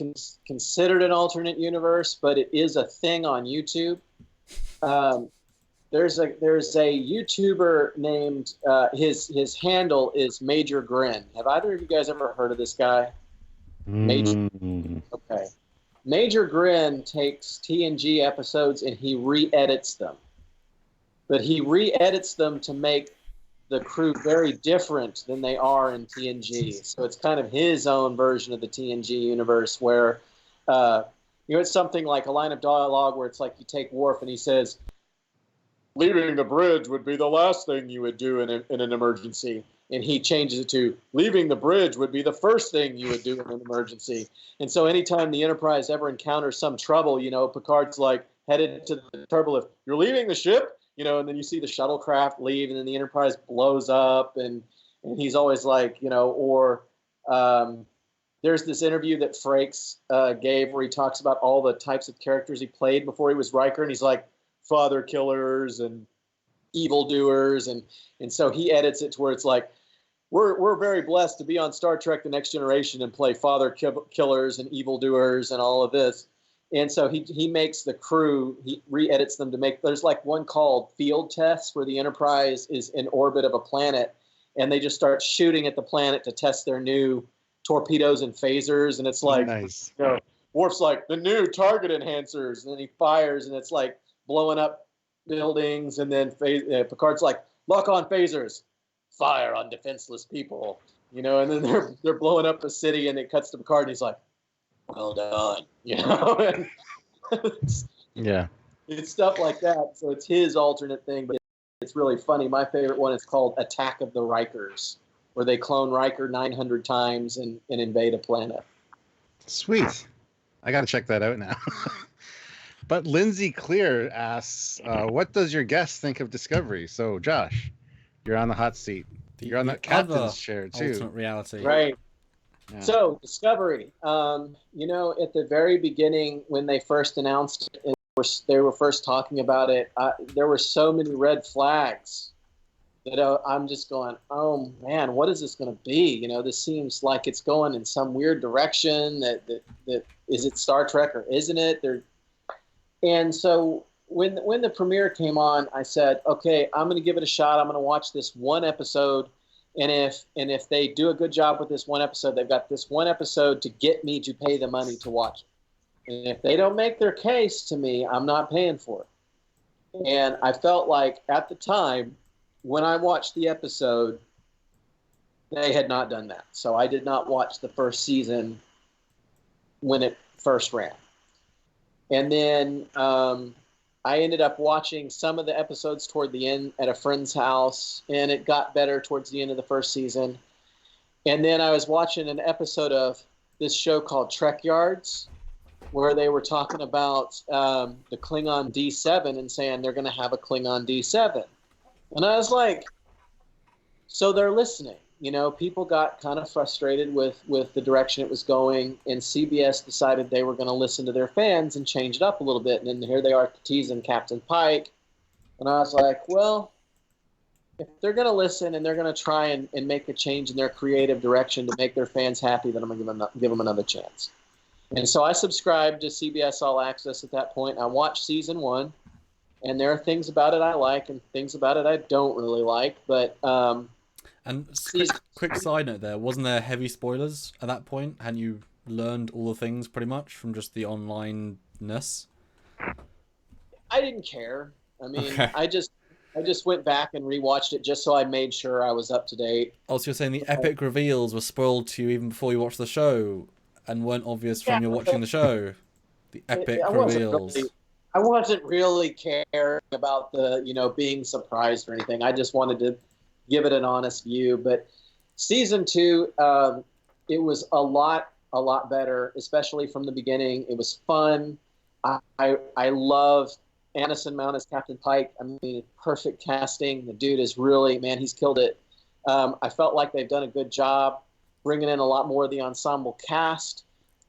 considered an alternate universe, but it is a thing on YouTube. There's a YouTuber named his handle is Major Grin. Have either of you guys ever heard of this guy? Okay. Major Grin takes TNG episodes and he re-edits them. But he re-edits them to make the crew very different than they are in TNG. So it's kind of his own version of the TNG universe where, it's something like a line of dialogue where it's like you take Worf and he says, leaving the bridge would be the last thing you would do in an emergency. And he changes it to leaving the bridge would be the first thing you would do in an emergency. And so anytime the Enterprise ever encounters some trouble, Picard's like headed to the turbolift. You're leaving the ship, and then you see the shuttlecraft leave, and then the Enterprise blows up, and and he's always like, or there's this interview that Frakes gave where he talks about all the types of characters he played before he was Riker, and he's like father killers and evildoers, and so he edits it to where it's like, we're very blessed to be on Star Trek: The Next Generation and play father killers and evildoers and all of this. And so he makes the crew, he re-edits them to make, there's like one called Field Tests where the Enterprise is in orbit of a planet and they just start shooting at the planet to test their new torpedoes and phasers. And it's like, nice. Worf's like, the new target enhancers. And then he fires and it's like blowing up buildings. And then Picard's like, lock on phasers, fire on defenseless people. And then they're blowing up a city and it cuts to Picard and he's like, well done, and it's stuff like that. So it's his alternate thing, but it's really funny. My favorite one is called Attack of the Rikers, where they clone Riker 900 times and invade a planet. Sweet. I got to check that out now. But Lindsay Clear asks, what does your guest think of Discovery? So, Josh, you're on the hot seat. You're on the captain's chair, too. Alternate reality. Right. Yeah. So, Discovery, at the very beginning when they first announced it, they were first talking about it, there were so many red flags that I'm just going, oh, man, what is this going to be? This seems like it's going in some weird direction. That is it Star Trek or isn't it? And so when the premiere came on, I said, okay, I'm going to give it a shot. I'm going to watch this one episode. And if they do a good job with this one episode, they've got this one episode to get me to pay the money to watch it. And if they don't make their case to me, I'm not paying for it. And I felt like at the time when I watched the episode, they had not done that. So I did not watch the first season when it first ran. And then I ended up watching some of the episodes toward the end at a friend's house, and it got better towards the end of the first season. And then I was watching an episode of this show called Trekyards, where they were talking about the Klingon D7 and saying they're going to have a Klingon D7. And I was like, so they're listening. People got kind of frustrated with the direction it was going, and CBS decided they were going to listen to their fans and change it up a little bit. And then here they are teasing Captain Pike. And I was like, well, if they're going to listen and they're going to try and make a change in their creative direction to make their fans happy, then I'm going to give them another chance. And so I subscribed to CBS All Access at that point. I watched season 1, and there are things about it I like and things about it I don't really like. But and quick side note there, wasn't there heavy spoilers at that point? Hadn't you learned all the things pretty much from just the online-ness? I didn't care. I mean, okay. I just went back and rewatched it just so I made sure I was up to date. Also, you're saying the epic reveals were spoiled to you even before you watched the show and weren't obvious from you watching the show. The epic reveals. I wasn't really caring about the, being surprised or anything. I just wanted to give it an honest view. But season 2, it was a lot better, especially from the beginning. It was fun. I love Anison Mount as Captain Pike. I mean, perfect casting. The dude is really, man, he's killed it. I felt like they've done a good job bringing in a lot more of the ensemble cast,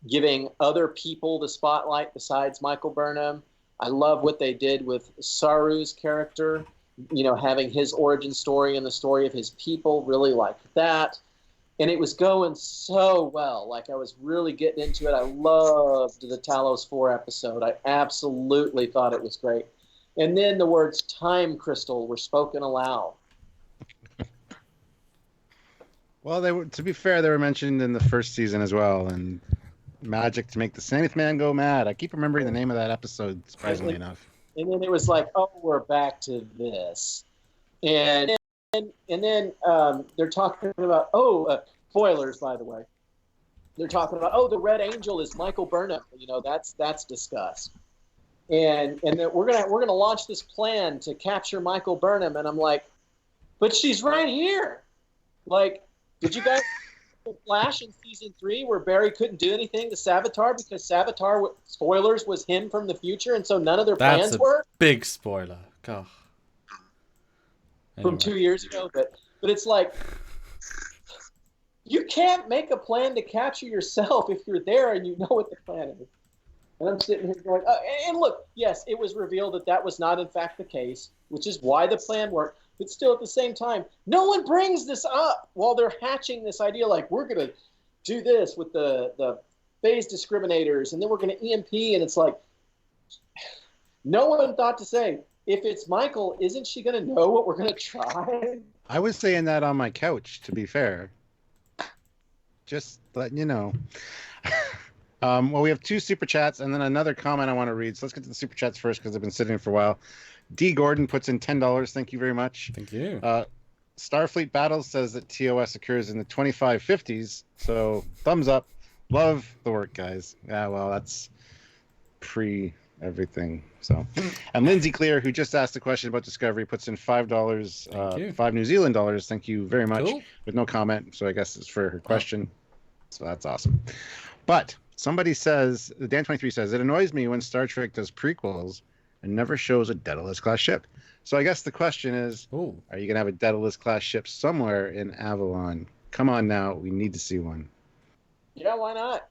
giving other people the spotlight besides Michael Burnham. I love what they did with Saru's character, having his origin story and the story of his people, really liked that. And it was going so well. Like, I was really getting into it. I loved the Talos 4 episode. I absolutely thought it was great. And then the words time crystal were spoken aloud. Well, to be fair, they were mentioned in the first season as well, and magic to make the Seventh Man go mad. I keep remembering the name of that episode, surprisingly enough. And then it was like, oh, we're back to this. And then they're talking about, spoilers, by the way. They're talking about, the Red Angel is Michael Burnham. That's discussed. And then we're gonna launch this plan to capture Michael Burnham. And I'm like, but she's right here. Like, did you guys Flash in season 3 where Barry couldn't do anything to Savitar because Savitar, spoilers, was him from the future, and so none of their plans were? Big spoiler. God. From 2 years ago, but it's like, You can't make a plan to capture yourself if you're there and you know what the plan is. And I'm sitting here going, and look, yes, it was revealed that that was not in fact the case, which is why the plan worked. But still, at the same time, no one brings this up while they're hatching this idea, like, we're going to do this with the phase discriminators, and then we're going to EMP, and it's like, no one thought to say, if it's Michael, isn't she going to know what we're going to try? I was saying that on my couch, to be fair. Just letting you know. Well, we have 2 super chats and then another comment I want to read. So let's get to the super chats first because I've been sitting for a while. D. Gordon puts in $10. Thank you very much. Thank you. Starfleet Battles says that TOS occurs in the 2550s. So thumbs up. Love the work, guys. Yeah, well, that's pre everything. So, and Lindsay Clear, who just asked a question about Discovery, puts in $5, 5 New Zealand dollars. Thank you very much. Cool. With no comment. So I guess it's for her question. So that's awesome. But somebody says, Dan23 says, it annoys me when Star Trek does prequels and never shows a Daedalus class ship. So I guess the question is, are you going to have a Daedalus class ship somewhere in Avalon? Come on now. We need to see one. Yeah, why not?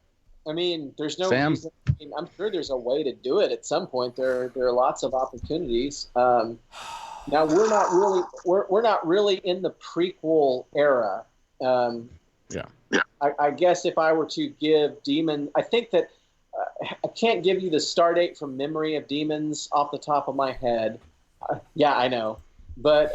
I mean, there's no Sam? reason. I mean, I'm sure there's a way to do it at some point. There are lots of opportunities. Now we're not really in the prequel era. Yeah. I guess if I were to give Demon, I think that I can't give you the star date from memory of Demons off the top of my head. Yeah, I know, but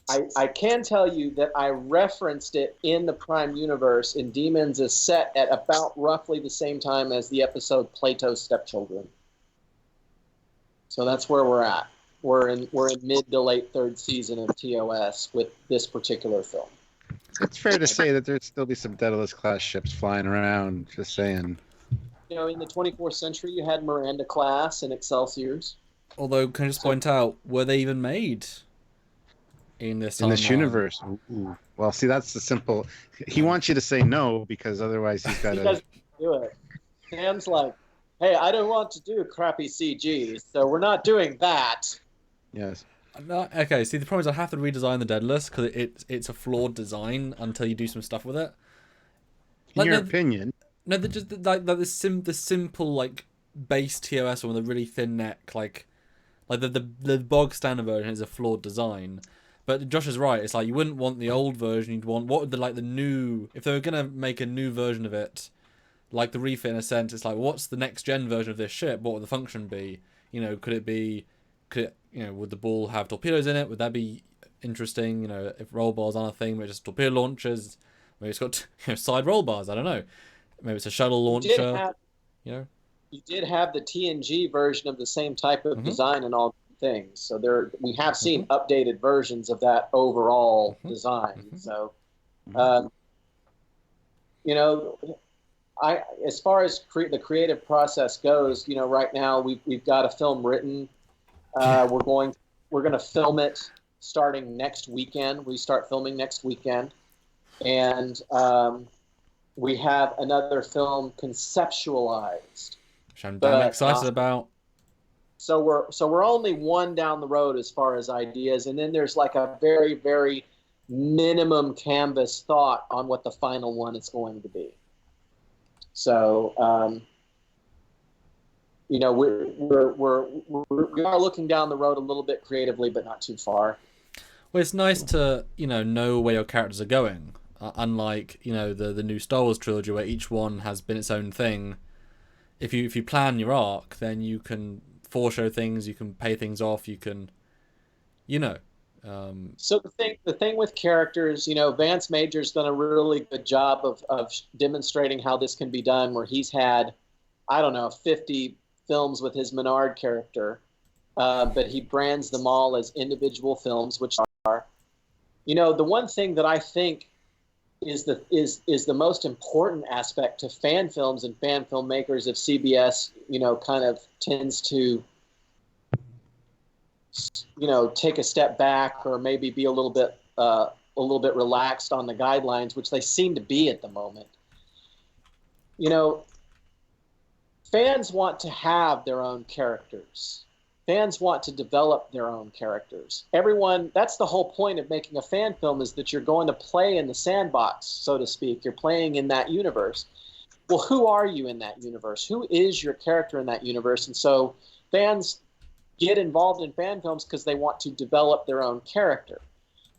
I can tell you that I referenced it in the Prime Universe, and Demons is set at about roughly the same time as the episode Plato's Stepchildren. So that's where we're at. We're in mid to late 3rd season of TOS with this particular film. It's fair to say that there'd still be some Daedalus class ships flying around. Just saying. You know, in the 24th century, you had Miranda class and Excelsiors. Although, can I just point out, were they even made in this universe? Ooh. Well, see, that's the simple. He wants you to say no because otherwise he's got to. He doesn't do it. Sam's like, hey, I don't want to do crappy CG, so we're not doing that. Yes. No, okay, see, the problem is I have to redesign the Daedalus because it's a flawed design until you do some stuff with it. In your opinion? No, they're just like the simple like base TOS one with a really thin neck, like the bog standard version is a flawed design. But Josh is right. It's like you wouldn't want the old version. You'd want what would the new, if they were gonna make a new version of it, like the refit in a sense. It's like, what's the next gen version of this ship? What would the function be? You know, would the ball have torpedoes in it? Would that be interesting? You know, if roll bars aren't a thing, but just torpedo launchers. Maybe it's got side roll bars. I don't know. Maybe it's a shuttle launcher. You did have the TNG version of the same type of design and all things. So we have seen updated versions of that overall design. So, you know, as far as the creative process goes, you know, right now we've got a film written. We're going to film it starting next weekend. We start filming next weekend, and we have another film conceptualized, which I'm damn excited about. So we're only one down the road as far as ideas, and then there's like a very, very minimum canvas thought on what the final one is going to be. So. You know, we are looking down the road a little bit creatively, but not too far. Well, it's nice to know where your characters are going. Unlike the new Star Wars trilogy, where each one has been its own thing. If you plan your arc, then you can foreshow things, you can pay things off, you can, So the thing with characters, Vance Major's done a really good job of demonstrating how this can be done. Where he's had, 50 films with his Menard character, but he brands them all as individual films, which are, the one thing that I think is the most important aspect to fan films and fan filmmakers of CBS, kind of tends to, take a step back or maybe be a little bit relaxed on the guidelines, which they seem to be at the moment. Fans want to have their own characters. fans want to develop their own characters. Everyone, that's the whole point of making a fan film, is that you're going to play in the sandbox, so to speak. You're playing in that universe. Well, who are you in that universe? Who is your character in that universe? And so fans get involved in fan films because they want to develop their own character.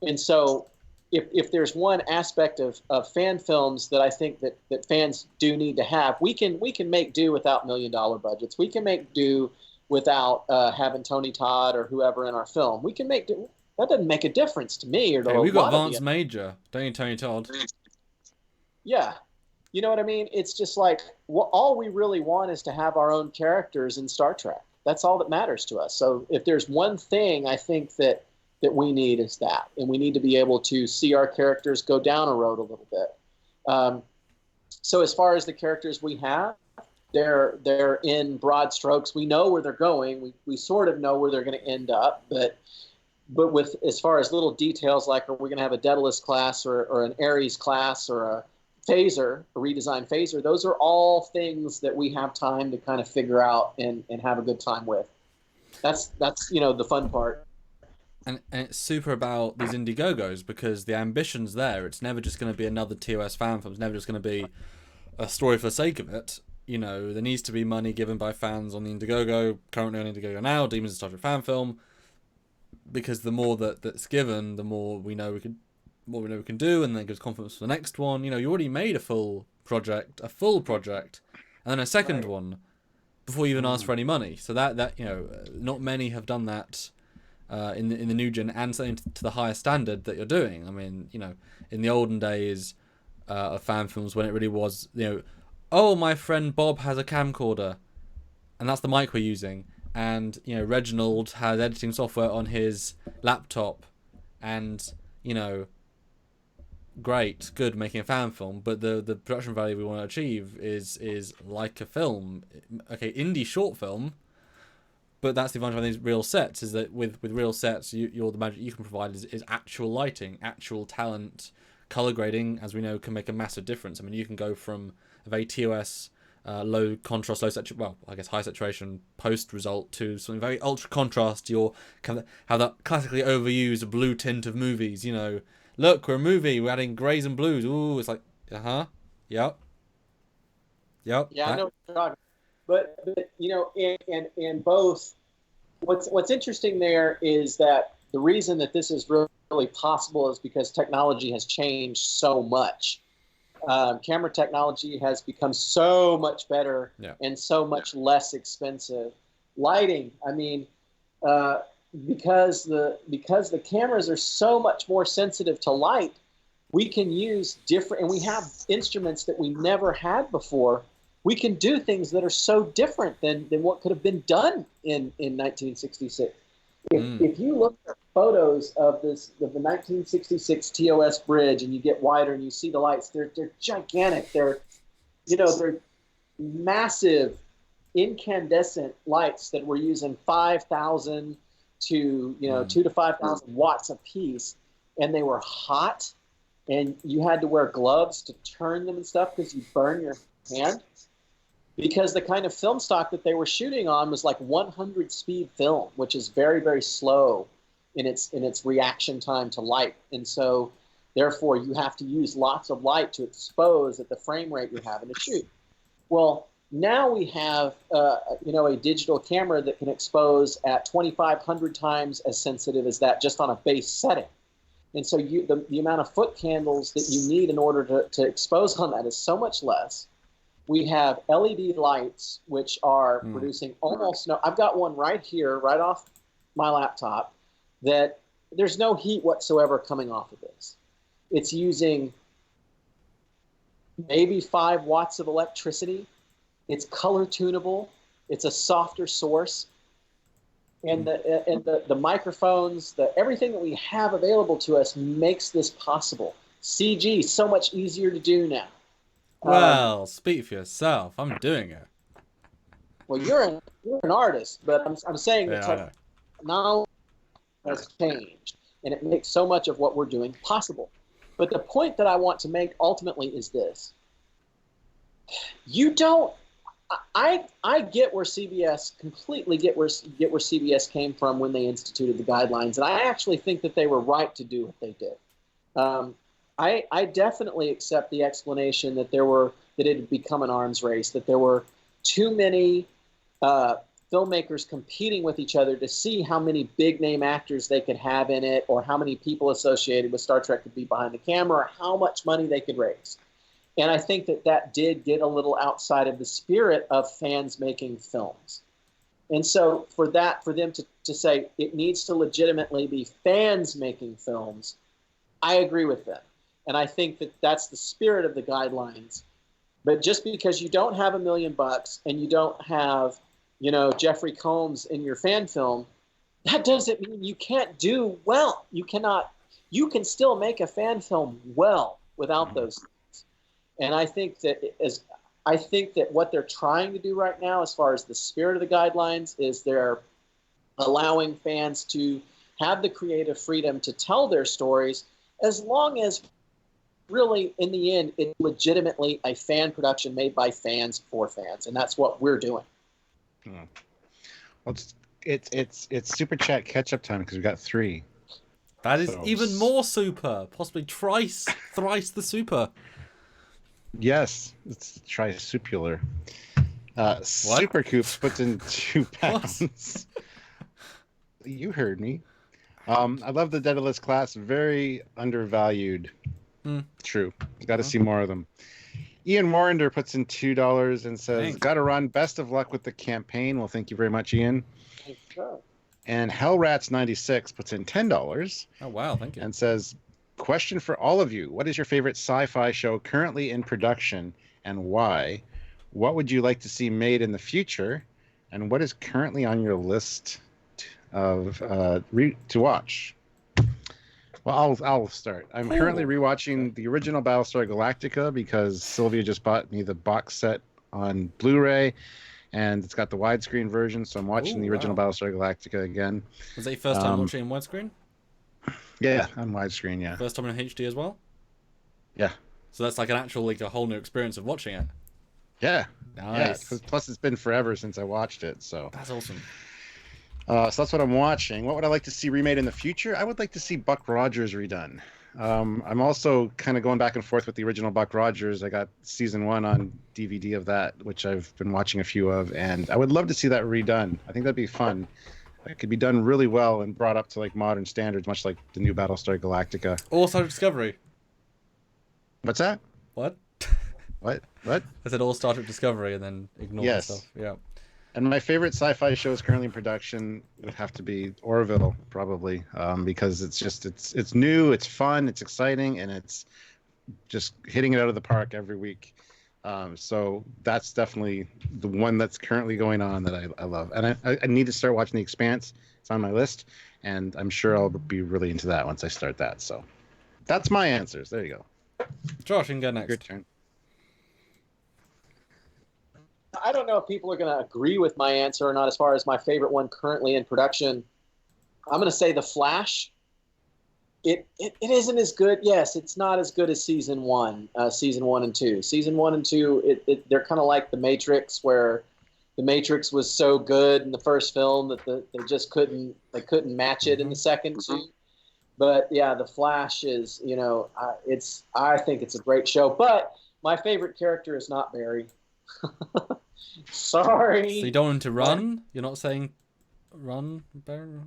And so if there's one aspect of fan films that I think that fans do need to have, we can make do without $1 million budgets. We can make do without having Tony Todd or whoever in our film. We can make do. That doesn't make a difference to me. Or hey, we've got Vance Major, don't you, Tony Todd? Yeah. You know what I mean? It's just like, all we really want is to have our own characters in Star Trek. That's all that matters to us. So if there's one thing I think that we need, is that. And we need to be able to see our characters go down a road a little bit. So as far as the characters we have, they're in broad strokes. We know where they're going. We sort of know where they're going to end up. But with as far as little details, like, are we going to have a Daedalus class or an Ares class or a phaser, a redesigned phaser, those are all things that we have time to kind of figure out and have a good time with. That's the fun part. And it's super about these Indiegogos, because the ambition's there. It's never just going to be another TOS fan film. It's never just going to be a story for the sake of it. There needs to be money given by fans on the Indiegogo, currently on Indiegogo now, Demons of Star Trek fan film, because the more that's given, the more we know we can do, and then gives confidence for the next one. You already made a full project, and then a second one before you even ask for any money. So that not many have done that in the new gen, and something to the higher standard that you're doing. I mean, in the olden days of fan films, when it really was, oh, my friend Bob has a camcorder, and that's the mic we're using, and Reginald has editing software on his laptop, and great, good, making a fan film, but the production value we want to achieve is like a film, okay, indie short film. But that's the advantage of these real sets, is that with real sets, the magic you can provide is actual lighting, actual talent. Color grading, as we know, can make a massive difference. I mean, you can go from a very TOS, low contrast, high saturation post result to something very ultra contrast. You'll kind of have that classically overused blue tint of movies. Look, we're a movie, we're adding greys and blues. Ooh, it's like, yep. Yeah, I know what you're talking. But in both, what's interesting there is that the reason that this is really possible is because technology has changed so much. Camera technology has become so much better and so much less expensive. Lighting, I mean, because the cameras are so much more sensitive to light, we can use different, and we have instruments that we never had before. We can do things that are so different than what could have been done in 1966. If you look at photos of the 1966 TOS bridge and you get wider and you see the lights, they're gigantic. They're massive incandescent lights that were using 5,000 to 2,000 to 5,000 watts a piece, and they were hot, and you had to wear gloves to turn them and stuff because you burn your hand. Because the kind of film stock that they were shooting on was like 100 speed film, which is very, very slow in its reaction time to light. And so, therefore, you have to use lots of light to expose at the frame rate you're having to shoot. Well, now we have a digital camera that can expose at 2,500 times as sensitive as that, just on a base setting. And so the amount of foot candles that you need in order to expose on that is so much less. We have LED lights, which are producing almost no. I've got one right here, right off my laptop, that there's no heat whatsoever coming off of this. It's using maybe 5 watts of electricity. It's color tunable. It's a softer source. And the microphones, everything that we have available to us makes this possible. CG, so much easier to do now. Well, speak for yourself. I'm doing it. Well, you're an artist, but I'm saying that technology has changed, and it makes so much of what we're doing possible. But the point that I want to make ultimately is this: you don't I get where CBS completely get where CBS came from when they instituted the guidelines, and I actually think that they were right to do what they did. I definitely accept the explanation that it had become an arms race, that there were too many filmmakers competing with each other to see how many big name actors they could have in it, or how many people associated with Star Trek could be behind the camera, or how much money they could raise. And I think that did get a little outside of the spirit of fans making films. And so for them to say it needs to legitimately be fans making films, I agree with them. And I think that that's the spirit of the guidelines. But just because you don't have $1 million and you don't have, Jeffrey Combs in your fan film, that doesn't mean you can't do well. You can still make a fan film well without those things. And I think that what they're trying to do right now, as far as the spirit of the guidelines, is they're allowing fans to have the creative freedom to tell their stories, as long as really, in the end, it's legitimately a fan production made by fans for fans, and that's what we're doing. Well, it's super chat catch up time because we've got 3. That is even more super, possibly thrice the super. Yes, it's trisupular. Super Coops puts in £2. You heard me. I love the Daedalus class. Very undervalued. True. Got to see more of them. Ian Warrender puts in $2 and says, "Gotta run. Best of luck with the campaign." Well, thank you very much, Ian. Sure. And Hellrats96 puts in $10. Oh, wow. Thank you. And says, "Question for all of you. What is your favorite sci-fi show currently in production and why? What would you like to see made in the future? And what is currently on your list of to watch?" Well, I'll start. I'm currently rewatching the original Battlestar Galactica because Sylvia just bought me the box set on Blu-ray, and it's got the widescreen version, so I'm watching the original Battlestar Galactica again. Was that your first time watching in widescreen? Yeah, on widescreen, yeah. First time in HD as well? Yeah. So that's like an actual, a whole new experience of watching it. Yeah. Nice. Yeah, plus it's been forever since I watched it, so. That's awesome. So that's what I'm watching. What would I like to see remade in the future? I would like to see Buck Rogers redone. I'm also kind of going back and forth with the original Buck Rogers. I got season 1 on DVD of that, which I've been watching a few of, and I would love to see that redone. I think that'd be fun. It could be done really well and brought up to modern standards, much like the new Battlestar Galactica. All Star Discovery. What's that? What? What? I said all Star Trek Discovery and then ignore the stuff. Yeah. And my favorite sci-fi show is currently in production would have to be Orville, probably, because it's new, it's fun, it's exciting, and it's just hitting it out of the park every week. So that's definitely the one that's currently going on that I love. And I need to start watching The Expanse. It's on my list, and I'm sure I'll be really into that once I start that. So that's my answers. There you go. Josh, you can go next. Your turn. I don't know if people are going to agree with my answer or not as far as my favorite one currently in production. I'm going to say The Flash. It isn't as good. Yes, it's not as good as season 1 and 2. Season 1 and 2, they're kind of like The Matrix, where The Matrix was so good in the first film that they just couldn't match it in the second two. But yeah, The Flash is, I think it's a great show. But my favorite character is not Barry. Sorry. So you don't want him to run? You're not saying run, Barry?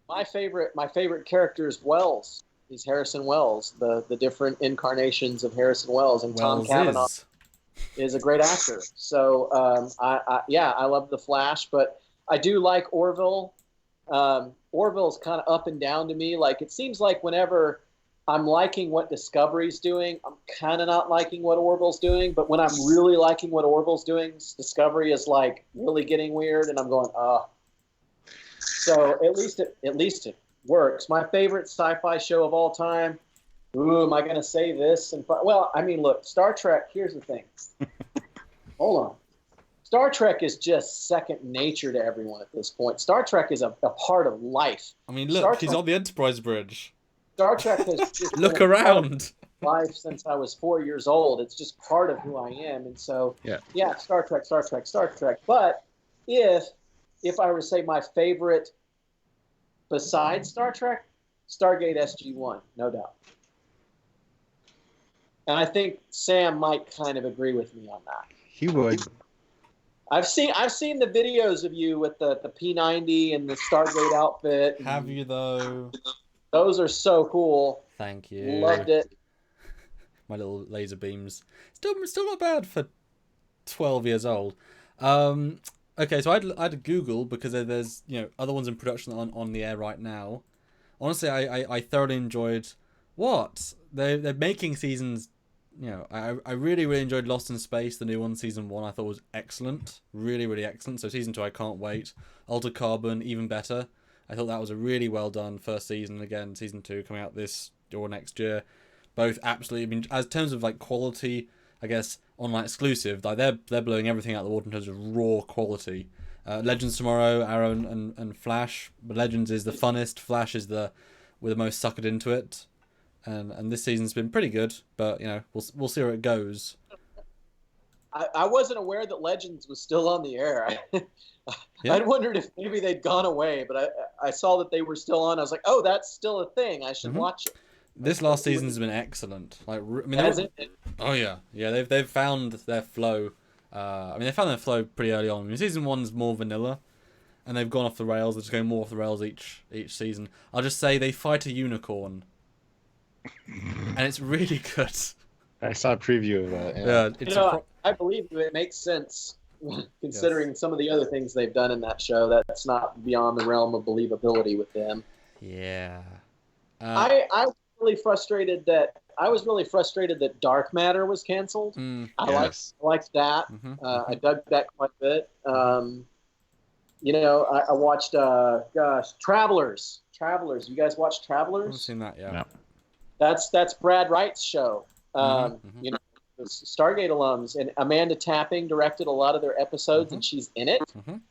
My favorite character is Wells. He's Harrison Wells, the different incarnations of Harrison Wells, and Tom Cavanaugh is a great actor. So I love The Flash, but I do like Orville. Orville's kind of up and down to me. Like, it seems like whenever I'm liking what Discovery's doing, I'm kind of not liking what Orville's doing. But when I'm really liking what Orville's doing, Discovery is really getting weird, and I'm going, So at least it works. My favorite sci-fi show of all time. Ooh, am I going to say this? Well, I mean, look, Star Trek. Here's the thing. Hold on. Star Trek is just second nature to everyone at this point. Star Trek is a part of life. I mean, look, he's on the Enterprise bridge. Star Trek has just look around. life since I was 4 years old. It's just part of who I am. And so, yeah, Star Trek. But if I were to say my favorite besides Star Trek, Stargate SG-1, no doubt. And I think Sam might kind of agree with me on that. He would. I've seen the videos of you with the P90 and the Stargate outfit. Have you though? Those are so cool. Thank you. Loved it. My little laser beams. Still not bad for 12 years old. Okay, so I had to Google because there's other ones in production on the air right now. Honestly, I thoroughly enjoyed what they're making seasons. I really enjoyed Lost in Space, the new one, season 1. I thought was excellent, really excellent. So season 2, I can't wait. Altered Carbon, even better. I thought that was a really well done first season. Again, season 2 coming out this or next year. Both absolutely. I mean, as terms of like quality, I guess online exclusive, like they're blowing everything out of the water in terms of raw quality. Legends Tomorrow, Arrow and Flash. But Legends is the funnest. Flash is we're the most suckered into it. And this season's been pretty good, but we'll see where it goes. I wasn't aware that Legends was still on the air. I'd wondered if maybe they'd gone away, but I saw that they were still on. I was like, oh, that's still a thing. I should watch it. This last season's been excellent. Oh yeah, they've found their flow. They found their flow pretty early on. Season 1's more vanilla, and they've gone off the rails. They're just going more off the rails each season. I'll just say they fight a unicorn. And it's really good. I saw a preview of that. Yeah, I believe you. It makes sense considering some of the other things they've done in that show. That's not beyond the realm of believability with them. Yeah. I was really frustrated that Dark Matter was canceled. I liked that. I dug that quite a bit. I watched Travelers. You guys watch Travelers? I haven't seen that yet. No. That's Brad Wright's show. Stargate alums, and Amanda Tapping directed a lot of their episodes, and she's in it.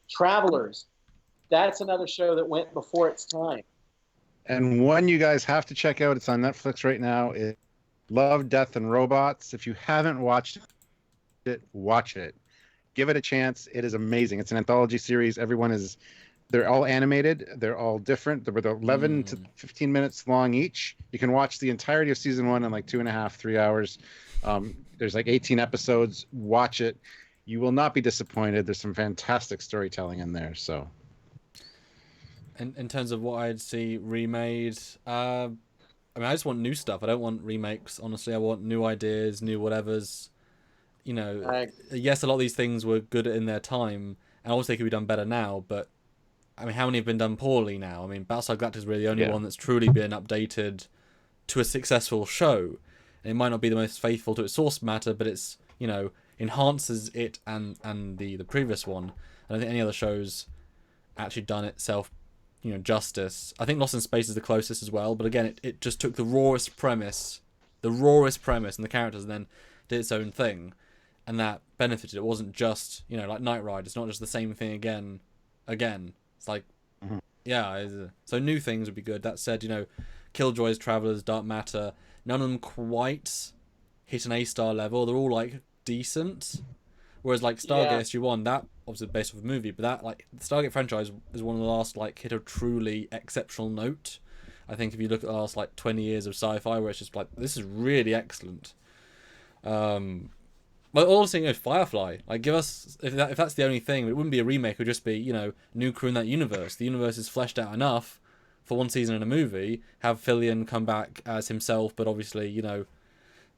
Travelers, that's another show that went before its time. And one you guys have to check out, it's on Netflix right now, is Love, Death, and Robots. If you haven't watched it, watch it. Give it a chance. It is amazing. It's an anthology series. They're all animated. They're all different. They're 11 to 15 minutes long each. You can watch the entirety of season 1 in like 2.5, 3 hours. There's like 18 episodes. Watch it. You will not be disappointed. There's some fantastic storytelling in there. So, in terms of what I'd see remade, I just want new stuff. I don't want remakes. Honestly, I want new ideas, new whatevers. Yes, a lot of these things were good in their time, and obviously they could be done better now. But how many have been done poorly now? Battlestar Galactica is really the only one that's truly been updated to a successful show. And it might not be the most faithful to its source matter, but it's enhances it and the previous one. I don't think any other show's actually done itself justice. I think Lost in Space is the closest as well, but again, it just took the rawest premise and the characters, and then did its own thing, and that benefited. It wasn't just like Knight Rider. It's not just the same thing again. It's like so new things would be good. That said, Killjoys, Travelers, Dark Matter, none of them quite hit an A-star level. They're all like decent. Whereas like Stargate SG-1, that obviously based off a movie, but that like the Stargate franchise is one of the last like hit a truly exceptional note. I think if you look at the last like 20 years of sci-fi, where it's just like this is really excellent. But also, Firefly. Like, give us if that's the only thing, it wouldn't be a remake. It would just be new crew in that universe. The universe is fleshed out enough for one season in a movie. Have Fillion come back as himself, but obviously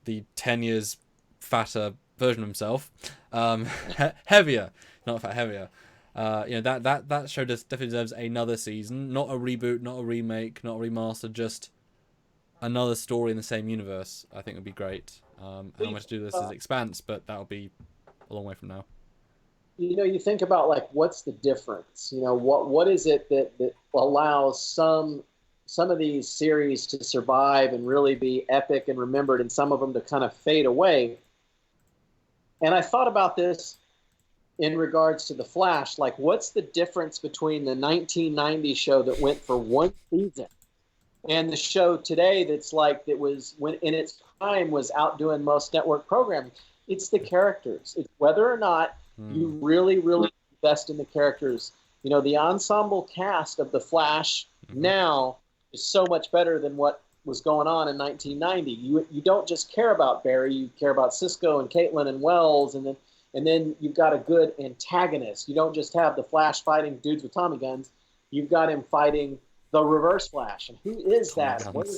the 10 years fatter version of himself, heavier, not fat, heavier. That show definitely deserves another season. Not a reboot, not a remake, not a remaster. Just another story in the same universe. I think would be great. And I'm going to do this as Expanse, but that'll be a long way from now. You think about like what's the difference? What is it that allows some of these series to survive and really be epic and remembered, and some of them to kind of fade away? And I thought about this in regards to The Flash. Like, what's the difference between the 1990 show that went for one season and the show today that was when in its time was outdoing most network programming. It's the characters. It's whether or not you really, really invest in the characters. You know, the ensemble cast of The Flash now is so much better than what was going on in 1990. You don't just care about Barry, you care about Cisco and Caitlin and Wells, and then you've got a good antagonist. You don't just have the Flash fighting dudes with Tommy guns. You've got him fighting the Reverse Flash. And who is that? What is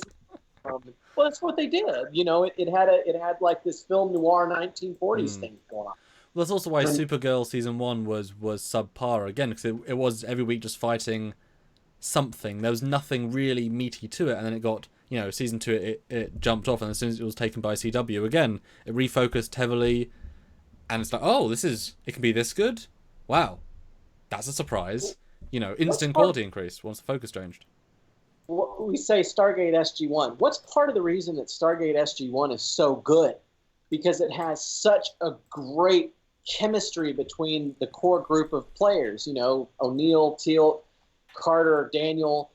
well, that's what they did. You know, it had like this film noir 1940s thing going on. Well, that's also why Supergirl season 1 was subpar again, because it was every week just fighting something. There was nothing really meaty to it, and then it got, you know, season 2 it jumped off, and as soon as it was taken by CW again, it refocused heavily, and it's like, oh, it can be this good? Wow, that's a surprise. You know, instant quality increase once the focus changed. We say Stargate SG-1. What's part of the reason that Stargate SG-1 is so good? Because it has such a great chemistry between the core group of players. You know, O'Neill, Teal, Carter, Daniel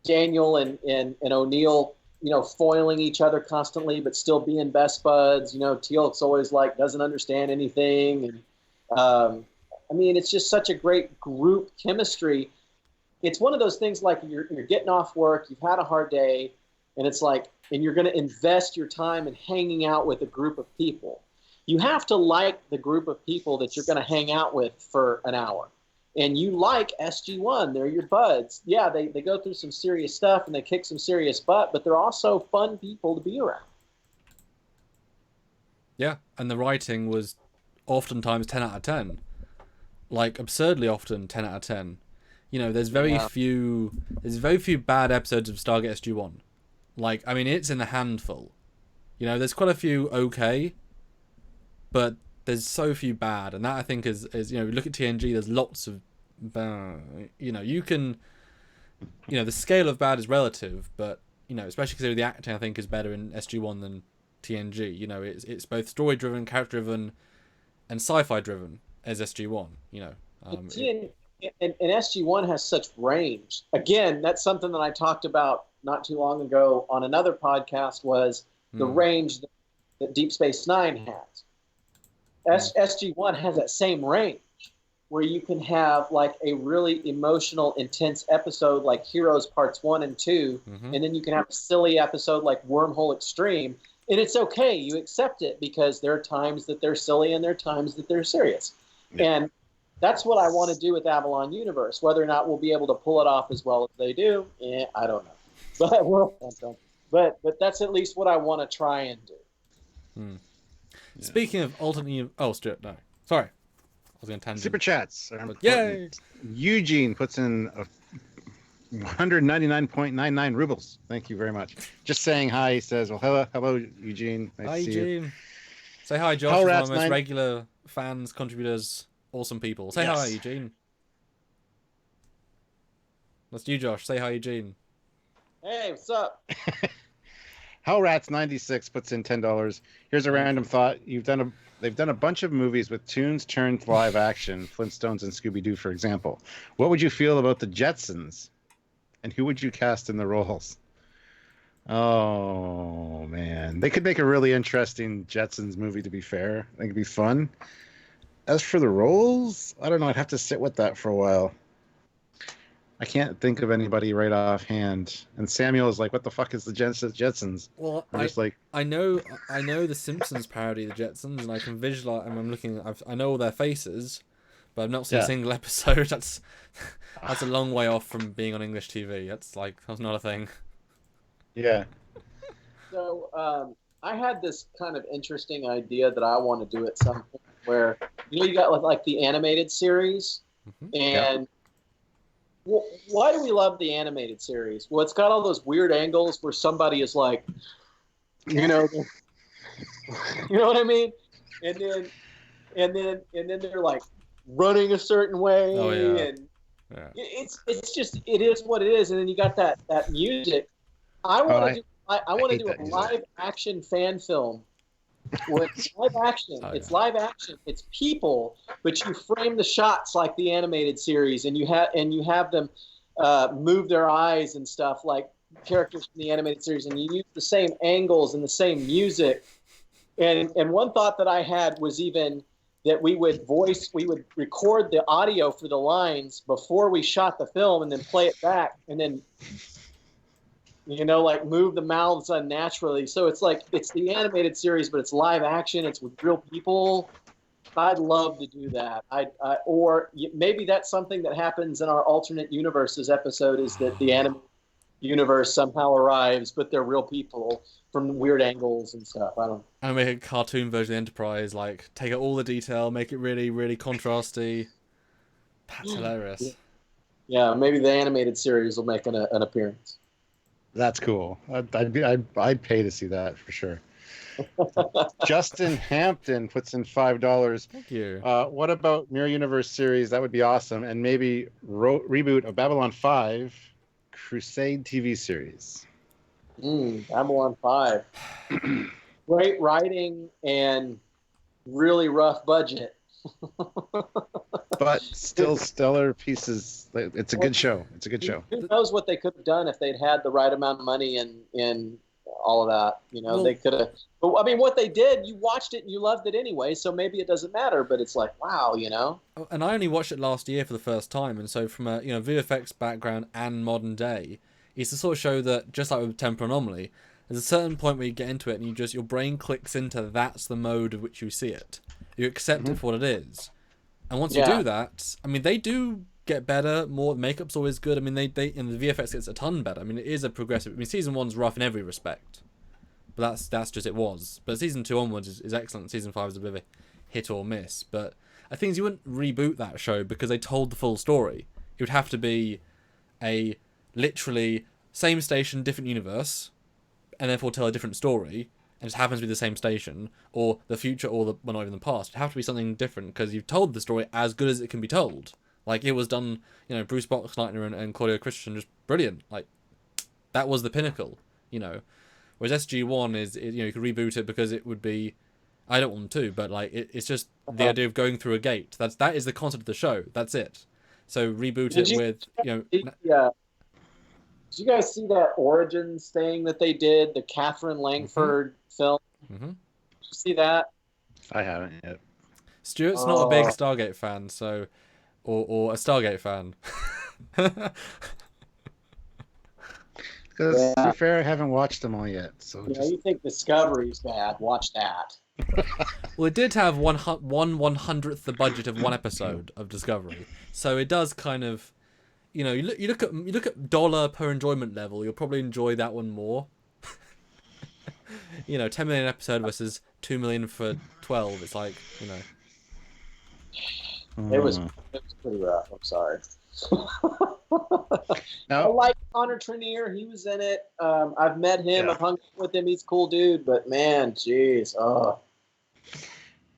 and O'Neill, you know, foiling each other constantly, but still being best buds. You know, Teal's always like doesn't understand anything, and I mean, it's just such a great group chemistry. It's one of those things like you're getting off work, you've had a hard day, and it's like, and you're going to invest your time in hanging out with a group of people. You have to like the group of people that you're going to hang out with for an hour. And you like SG-1. They're your buds. Yeah, they go through some serious stuff and they kick some serious butt, but they're also fun people to be around. Yeah, and the writing was oftentimes 10 out of 10. Like, absurdly often 10 out of 10. You know, there's very few bad episodes of Stargate SG-1. Like, I mean, it's in the handful. You know, there's quite a few okay, but there's so few bad, and that I think is you know, look at TNG, there's lots of bad. You know, you can, you know, the scale of bad is relative, but, you know, especially because the acting I think is better in SG-1 than TNG. You know, it's both story driven, character driven, and sci-fi driven as SG-1. You know, and SG-1 has such range. Again, that's something that I talked about not too long ago on another podcast, was the range that Deep Space Nine has. SG-1 has that same range where you can have like a really emotional, intense episode like Heroes Parts 1 and 2, and then you can have a silly episode like Wormhole Extreme, and it's okay. You accept it because there are times that they're silly and there are times that they're serious. Yeah. And that's what I want to do with Avalon Universe. Whether or not we'll be able to pull it off as well as they do, I don't know. But that's at least what I want to try and do. Speaking of alternate... Oh, Stuart, no. Sorry. I was going to tangent. Super chats. Yay! Eugene puts in 199.99 rubles. Thank you very much. Just saying hi. He says, well, hello, Eugene. Nice hi, to see Eugene. You. Say hi, Josh. He's one of the most regular fans, contributors, awesome people. Say hi, Eugene. That's you, Josh. Say hi, Eugene. Hey, what's up? Hellrats96 puts in $10. Here's a random thought. They've done a bunch of movies with tunes turned live action, Flintstones and Scooby-Doo, for example. What would you feel about the Jetsons? And who would you cast in the roles? Oh, man. They could make a really interesting Jetsons movie, to be fair. I think it'd be fun. As for the roles, I don't know. I'd have to sit with that for a while. I can't think of anybody right offhand. And Samuel is like, "What the fuck is the Jetsons?" Well, I know the Simpsons parody the Jetsons, and I can visualize. And I'm looking. I know all their faces, but I've not seen a single episode. That's a long way off from being on English TV. That's not a thing. Yeah. So I had this kind of interesting idea that I want to do at some point, where you got like the animated series, and. Well, why do we love the animated series? Well, it's got all those weird angles where somebody is like, you know what I mean? And then they're like running a certain way, and it is what it is. And then you got that music. I want to do a live action fan film. Well, it's live action. It's live action. It's people, but you frame the shots like the animated series, and you have them move their eyes and stuff. Like characters from the animated series, and you use the same angles and the same music. And one thought that I had was even that we would record the audio for the lines before we shot the film, and then play it back, and then like move the mouths unnaturally. So it's like it's the animated series, but it's live action. It's with real people. I'd love to do that. Or maybe that's something that happens in our alternate universes episode, is that the animated universe somehow arrives, but they're real people from weird angles and stuff. I don't know. And make a cartoon version of the Enterprise, like take out all the detail, make it really, really contrasty. That's hilarious. Yeah, maybe the animated series will make an appearance. That's cool. I'd pay to see that for sure. Justin Hampton puts in $5. Thank you. What about Mirror Universe series? That would be awesome. And maybe reboot of Babylon 5 Crusade TV series. Avalon 5. Great writing and really rough budget. But still stellar pieces. It's a good show. It's a good show. Who knows what they could have done if they'd had the right amount of money and all of that. They could have. But I mean, what they did, you watched it and you loved it anyway, so maybe it doesn't matter. But it's like, wow, And I only watched it last year for the first time, and so from a VFX background and modern day, it's the sort of show that, just like with Temporal Anomaly, there's a certain point where you get into it and your brain clicks into that's the mode of which you see it. You accept it for what it is. And once you do that, I mean, they do get better, more makeup's always good. I mean, they and the VFX gets a ton better. I mean, it is a progressive. I mean, season 1's rough in every respect, but that's just it was. But season 2 onwards is excellent. Season 5 is a bit of a hit or miss. But I think you wouldn't reboot that show because they told the full story. It would have to be a literally same station, different universe, and therefore tell a different story. And it just happens to be the same station, or the future, or not even the past. It'd have to be something different because you've told the story as good as it can be told. Like it was done, Bruce Boxleitner and Claudio Christian, just brilliant. Like that was the pinnacle, Whereas SG1 is you could reboot it because it would be, I don't want to, but like it's just the idea of going through a gate. That is the concept of the show. That's it. So reboot it with Did you guys see that Origins thing that they did, the Catherine Langford film? Mm-hmm. Did you see that? I haven't yet. Stuart's not a big Stargate fan, so or a Stargate fan. Because to be fair, I haven't watched them all yet. So you think Discovery's bad? Watch that. Well, it did have 1/100th the budget of one episode of Discovery, so it does kind of. You look at dollar per enjoyment level, you'll probably enjoy that one more. 10 million episode versus 2 million for 12. It's like, It was pretty rough. I'm sorry. No. I like Connor Trenier. He was in it. I've met him. Yeah. I've hung out with him. He's a cool dude. But man, jeez. Oh,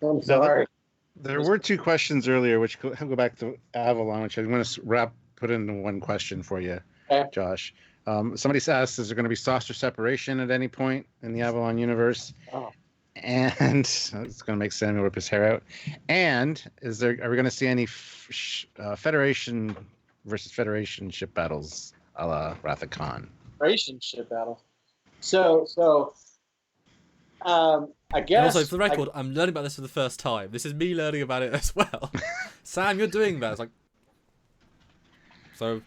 I'm sorry. There were 2 questions earlier, which go back to Avalon, which I want to put into one question for you, Okay. Josh. Somebody asked, is there going to be saucer separation at any point in the Avalon universe? Oh. And it's going to make Samuel rip his hair out. And are we going to see any Federation versus Federation ship battles a la Wrath of Khan? Federation ship battle. So, I guess. And also, for the record, I'm learning about this for the first time. This is me learning about it as well. Sam, you're doing that. It's like. So,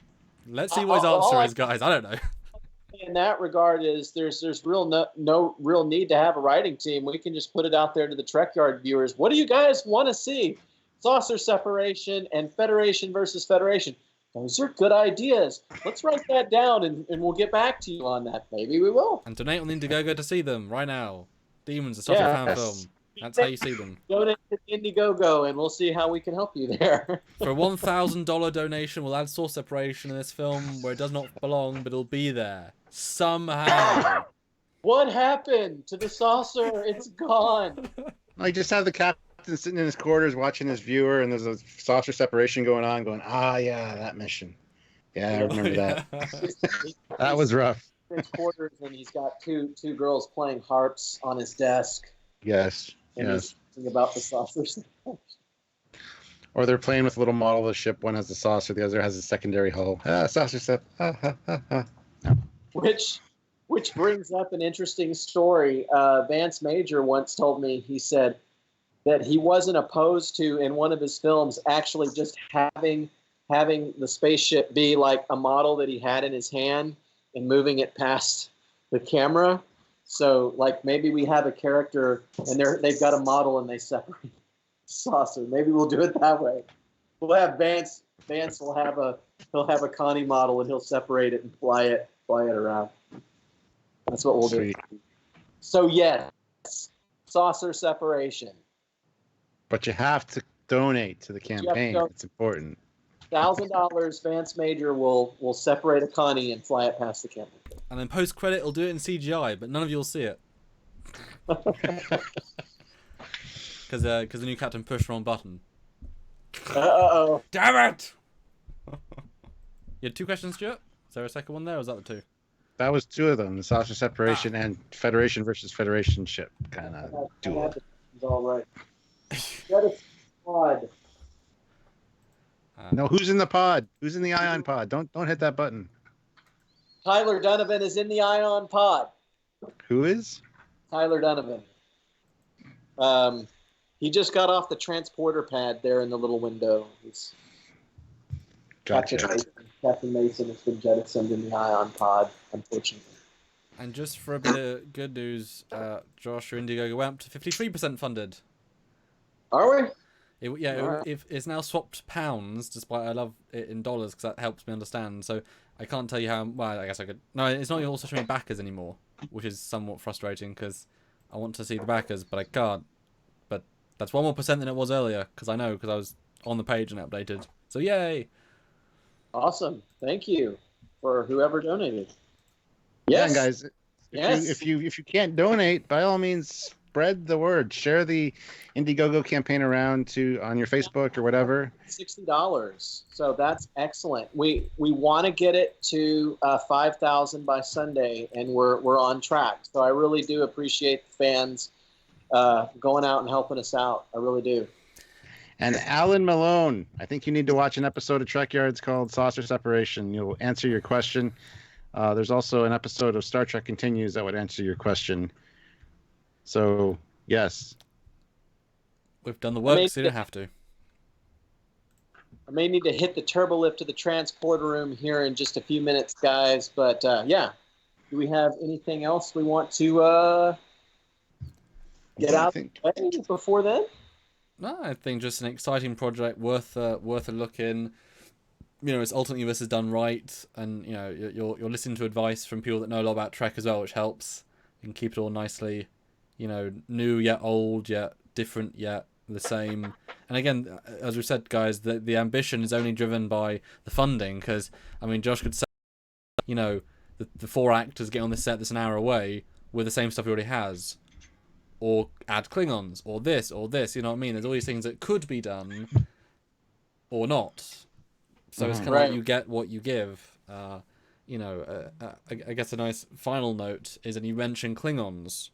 let's see what his answer is, guys. I don't know. In that regard, is there's no real need to have a writing team. We can just put it out there to the Trekyard viewers. What do you guys want to see? Saucer separation and Federation versus Federation. Those are good ideas. Let's write that down, and we'll get back to you on that. Maybe we will. And donate on Indiegogo to see them right now. Demons, a sci-fi fan film. That's how you see them. Donate to Indiegogo, and we'll see how we can help you there. For a $1,000 donation, we'll add source separation in this film where it does not belong, but it'll be there. Somehow. What happened to the saucer? It's gone. I just have the captain sitting in his quarters watching his viewer, and there's a saucer separation going on, going, yeah, that mission. Yeah, I remember that. That was rough. His quarters, and he's got two girls playing harps on his desk. Yes. And yes. he's thinking about the saucers. Or they're playing with a little model of the ship. One has the saucer, the other has a secondary hull. Saucer set. No. which brings up an interesting story. Vance Major once told me, he said that he wasn't opposed to, in one of his films, actually just having the spaceship be like a model that he had in his hand and moving it past the camera. So like maybe we have a character and they've got a model and they separate the saucer. Maybe we'll do it that way. We'll have Vance will have a Connie model and he'll separate it and fly it around. That's what we'll do. So yes, saucer separation. But you have to donate to the campaign. It's important. $1,000, Vance Major will separate a Connie and fly it past the camera. And then post-credit, it'll do it in CGI, but none of you will see it. Because the new captain pushed the wrong button. Uh-oh. Damn it! You had 2 questions, Stuart? Is there a second one there, or was that the 2? That was 2 of them, the saucer separation and Federation versus Federation ship kind of duel. It's all right. That is odd. No, who's in the pod? Who's in the ion pod? Don't hit that button. Tyler Donovan is in the ion pod. Who is? Tyler Donovan. He just got off the transporter pad there in the little window. Gotcha. Captain Mason has been jettisoned in the ion pod, unfortunately. And just for a bit of good news, Josh, your Indiegogo went up to 53% funded. Are we? It's now swapped pounds, despite I love it in dollars because that helps me understand. So I can't tell you how. Well, I guess I could. No, it's not also showing backers anymore, which is somewhat frustrating because I want to see the backers, but I can't. But that's 1 more % than it was earlier because I was on the page and updated. So yay! Awesome, thank you for whoever donated. Yes, yeah, guys. Yes. If you can't donate, by all means, spread the word. Share the Indiegogo campaign around on your Facebook or whatever. $60. So that's excellent. We want to get it to 5,000 by Sunday, and we're on track. So I really do appreciate the fans going out and helping us out. I really do. And Alan Malone, I think you need to watch an episode of Trekyards called Saucer Separation. You'll answer your question. There's also an episode of Star Trek Continues that would answer your question. So, yes. We've done the work, so you don't have to. I may need to hit the turbo lift to the transporter room here in just a few minutes, guys. But, yeah. Do we have anything else we want to get out before then? No, I think just an exciting project, worth a look in. You know, it's alternate universe is done right, and you know you're listening to advice from people that know a lot about Trek as well, which helps. You can keep it all nicely, you know, new yet old, yet different yet the same. And again, as we said, guys, the ambition is only driven by the funding. Because I mean, Josh could say, you know, the 4 actors get on this set that's an hour away with the same stuff he already has. Or add Klingons, or this, you know what I mean? There's all these things that could be done, or not. So it's kind of like you get what you give. You know, I guess a nice final note is that you mentioned Klingons.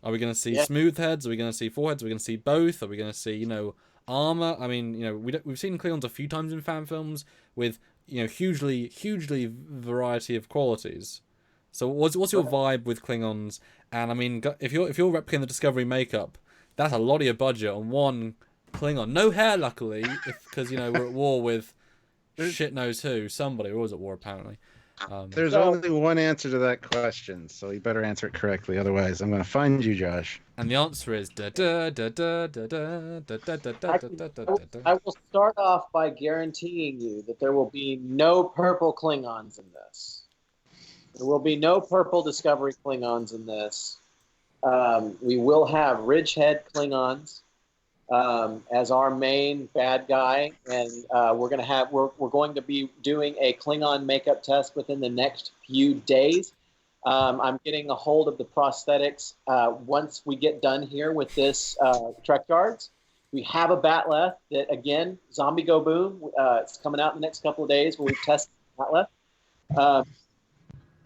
Are we going to see smooth heads? Are we going to see foreheads? Are we going to see both? Are we going to see, you know, armor? I mean, you know, we've seen Klingons a few times in fan films with, you know, hugely variety of qualities. So what's your vibe with Klingons? And I mean, if you're replicating the Discovery makeup, that's a lot of your budget on one Klingon. No hair, luckily, because you know we're at war with shit knows who. Somebody. We're always at war, apparently. There's only one answer to that question, so you better answer it correctly. Otherwise, I'm going to find you, Josh. And the answer is I will start off by guaranteeing you that there will be no purple Klingons in this. There will be no purple Discovery Klingons in this. We will have Ridgehead Klingons as our main bad guy, and we're going to be doing a Klingon makeup test within the next few days. I'm getting a hold of the prosthetics once we get done here with this Trekyards. We have a Batleth that, again, Zombie Go Boom. It's coming out in the next couple of days where we test Batleth.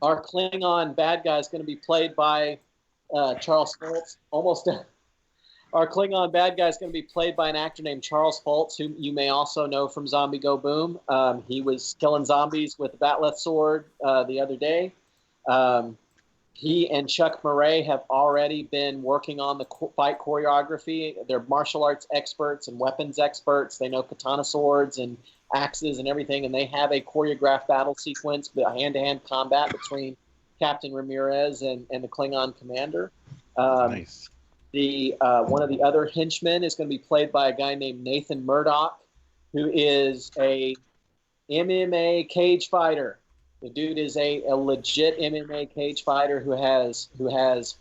Our Klingon bad guy is going to be played by Charles Foltz. Our Klingon bad guy is going to be played by an actor named Charles Foltz, who you may also know from Zombie Go Boom. He was killing zombies with a Batleth sword the other day. He and Chuck Murray have already been working on the fight choreography. They're martial arts experts and weapons experts. They know katana swords and axes and everything, and they have a choreographed battle sequence, a hand-to-hand combat between Captain Ramirez and the Klingon commander. Nice. The one of the other henchmen is going to be played by a guy named Nathan Murdoch, who is a MMA cage fighter. The dude is a legit MMA cage fighter who has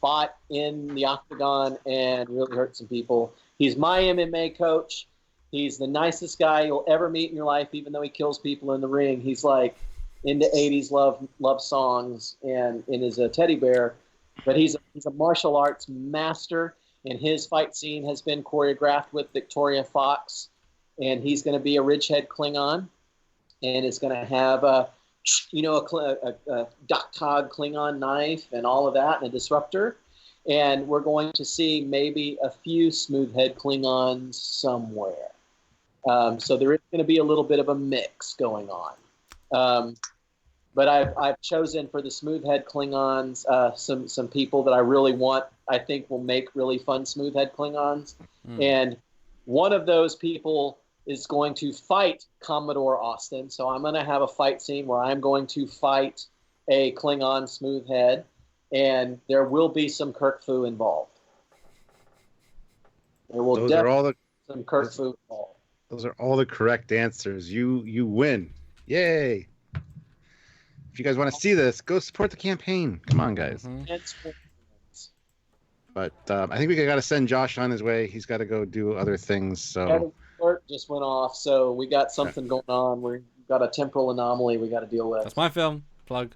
fought in the octagon and really hurt some people. He's my MMA coach. He's the nicest guy you'll ever meet in your life, even though he kills people in the ring. He's like into 80s love songs and is a teddy bear. But he's a martial arts master, and his fight scene has been choreographed with Victoria Fox. And he's going to be a Ridgehead Klingon, and it's going to have a Doktog Klingon knife and all of that, and a disruptor. And we're going to see maybe a few Smoothhead Klingons somewhere. So there is going to be a little bit of a mix going on. But I've chosen for the Smoothhead Klingons some people that I really want, I think will make really fun Smoothhead Klingons. And one of those people is going to fight Commodore Austin. So I'm going to have a fight scene where I'm going to fight a Klingon Smoothhead, and there will be some Kirk Fu involved. There will definitely be some Kirk Fu involved. Those are all the correct answers. You win. Yay. If you guys want to see this, go support the campaign. Come on, guys. But I think we got to send Josh on his way. He's got to go do other things. So alert just went off, so we got something going on. We've got a temporal anomaly we got to deal with. That's my film. Plug.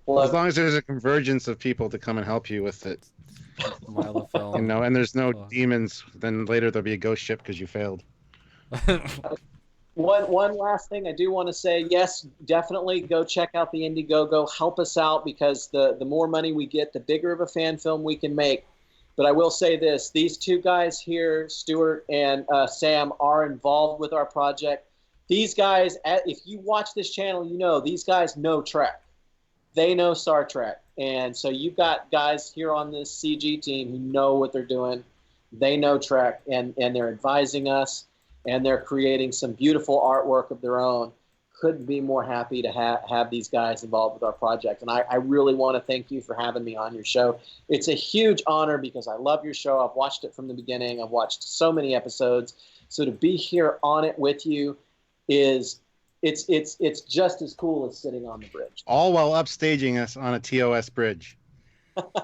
Well, as long as there's a convergence of people to come and help you with it. My other film. And there's no demons, then later there'll be a ghost ship because you failed. One last thing I do want to say, yes, definitely go check out the Indiegogo. Help us out, because the more money we get, the bigger of a fan film we can make. But I will say this, these two guys here, Stuart and Sam, are involved with our project. These guys, if you watch this channel, these guys know Trek. They know Star Trek. And so you've got guys here on this CG team who know what they're doing. They know Trek, and they're advising us, and they're creating some beautiful artwork of their own. Couldn't be more happy to have these guys involved with our project. And I really want to thank you for having me on your show. It's a huge honor because I love your show. I've watched it from the beginning. I've watched so many episodes. So to be here on it with you it's just as cool as sitting on the bridge. All while upstaging us on a TOS bridge.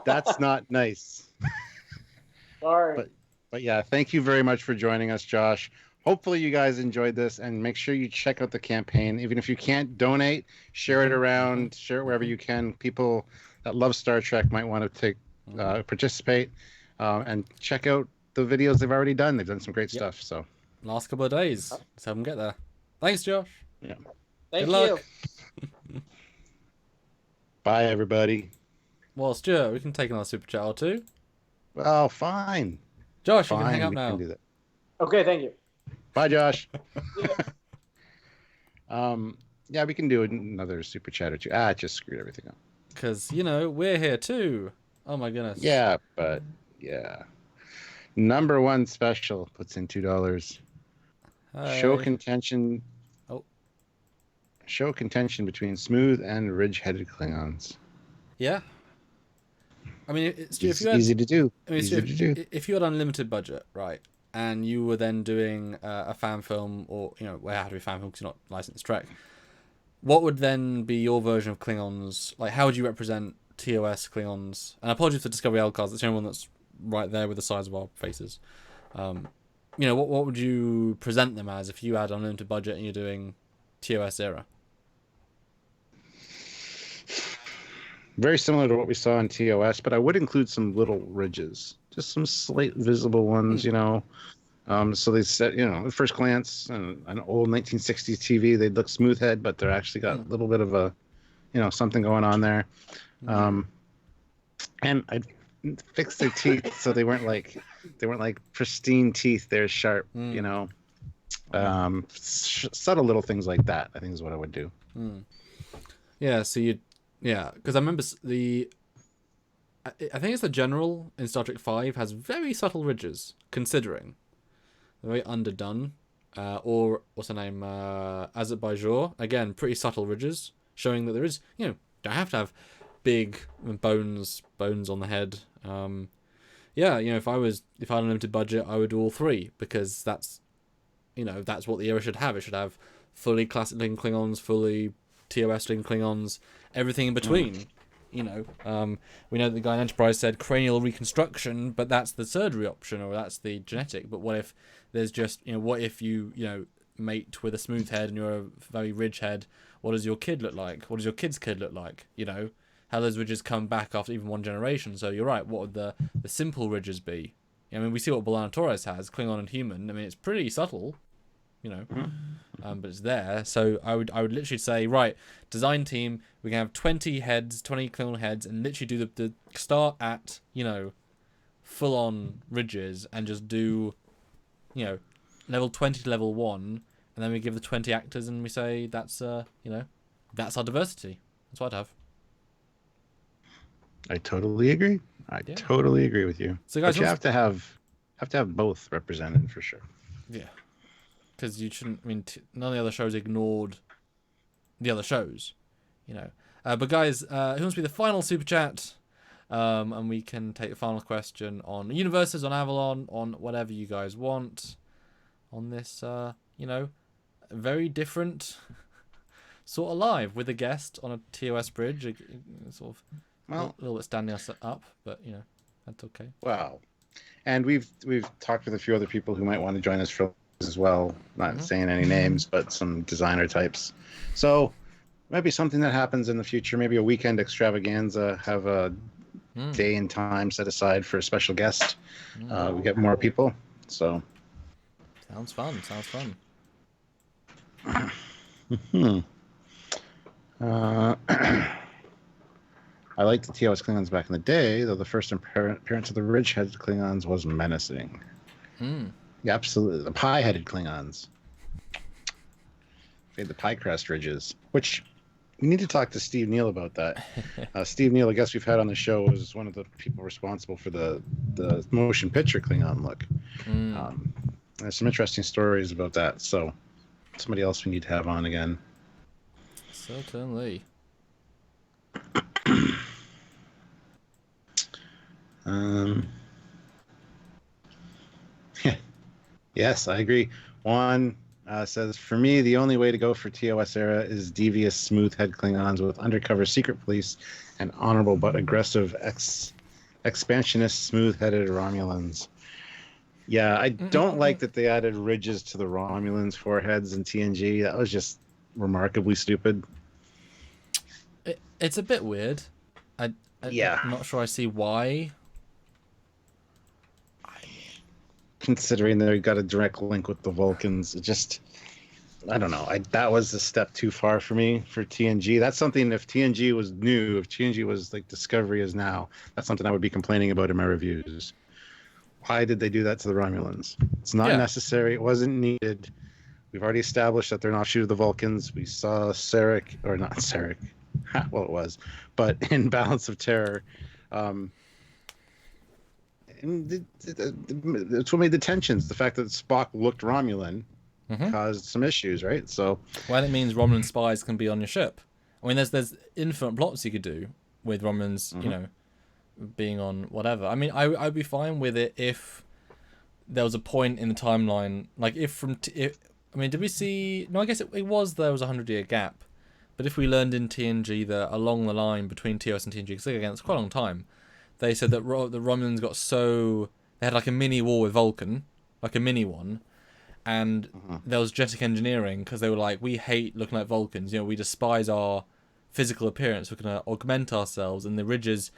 That's not nice. Sorry. But yeah, thank you very much for joining us, Josh. Hopefully you guys enjoyed this, and make sure you check out the campaign. Even if you can't donate, share it around, share it wherever you can. People that love Star Trek might want to participate, and check out the videos they've already done. They've done some great stuff. So last couple of days, let's have them get there. Thanks, Josh. Yeah. Thank Good luck. you. Bye, everybody. Well, Stuart, we can take another super chat or two. Well, fine. Josh, Fine, you can hang up we now. can do that. Okay, thank you. Bye, Josh. Yeah, we can do another super chat or two. It just screwed everything up. Because, we're here too. Oh my goodness. Yeah, but yeah. Number one special puts in $2. Hey. Show contention. Oh. Show contention between smooth and ridge-headed Klingons. Yeah. I mean, it's easy to do. If you had unlimited budget, right, and you were then doing a fan film, or where had to be a fan film because you're not licensed Trek, what would then be your version of Klingons? Like, how would you represent TOS Klingons? And apologies for Discovery L cards. It's the only one that's right there with the size of our faces. What would you present them as if you had unlimited budget and you're doing TOS era? Very similar to what we saw in TOS, but I would include some little ridges, just some slight visible ones, So they said, at first glance, an old 1960s TV, they'd look smoothhead, but they're actually got a little bit of a, something going on there. And I'd fix their teeth so they weren't like pristine teeth. They're sharp, subtle little things like that, I think is what I would do. Yeah, so you'd Yeah, because I remember I think it's the general in Star Trek V has very subtle ridges, considering. They're very underdone. Or, what's her name? Azerbaijan. Again, pretty subtle ridges, showing that there is, don't have to have big bones on the head. Yeah, if I had a limited budget, I would do all three, because that's what the era should have. It should have fully classic looking Klingons, fully TOS looking Klingons, everything in between. We know that the guy in Enterprise said cranial reconstruction, but that's the surgery option, or that's the genetic. But what if there's just, what if you mate with a smooth head and you're a very ridge head? What does your kid look like? What does your kid's kid look like? How those ridges come back after even one generation. So you're right. What would the simple ridges be? We see what B'Elanna Torres has, Klingon and human. It's pretty subtle, but it's there. So I would literally say, right, design team, we can have 20 Klingon heads, and literally do the start at full on ridges, and just do level 20 to level 1, and then we give the 20 actors, and we say that's that's our diversity. That's what I'd have. I totally agree. I totally agree with you. So guys, but you have to have both represented for sure. Yeah. Because you shouldn't. None of the other shows ignored the other shows, But guys, who wants to be the final super chat? And we can take the final question on universes, on Avalon, on whatever you guys want, on this, very different sort of live with a guest on a TOS bridge, sort of a little bit standing us up, but that's okay. Wow. And we've talked with a few other people who might want to join us for as well, not saying any names, but some designer types. So might be something that happens in the future, maybe a weekend extravaganza, have a day and time set aside for a special guest. We get more people, so sounds fun. I liked the TOS Klingons back in the day, though the first appearance of the ridge-headed Klingons was menacing. Yeah, absolutely. The pie-headed Klingons. They had the pie crest ridges, which we need to talk to Steve Neal about that. Steve Neal, I guess we've had on the show, was one of the people responsible for the motion picture Klingon look. There's some interesting stories about that, so somebody else we need to have on again. Certainly. Yes, I agree. Juan says, for me, the only way to go for TOS era is devious, smooth-head Klingons with undercover secret police and honorable but aggressive expansionist, smooth-headed Romulans. Yeah, I don't like that they added ridges to the Romulans' foreheads in TNG. That was just remarkably stupid. It's a bit weird. I'm not sure I see why. Considering they got a direct link with the Vulcans, it just, I don't know. That was a step too far for me for TNG. That's something, if TNG was new, if TNG was like Discovery is now, that's something I would be complaining about in my reviews. Why did they do that to the Romulans? It's not necessary. It wasn't needed. We've already established that they're an offshoot of the Vulcans. We saw Sarek, or not Sarek. Well, it was, but in Balance of Terror. It's what made the tensions. The fact that Spock looked Romulan caused some issues, right? So, well, it means Romulan spies can be on your ship. I mean, there's infinite plots you could do with Romulans, being on whatever. I mean, I'd be fine with it if there was a point in the timeline, like did we see? No, I guess there was a 100-year gap, but if we learned in TNG that along the line between TOS and TNG, because again, it's quite a long time. They said that the Romulans got they had like a mini war with Vulcan, like a mini one, and there was genetic engineering because they were like, we hate looking like Vulcans, we despise our physical appearance, we're going to augment ourselves, and the ridges,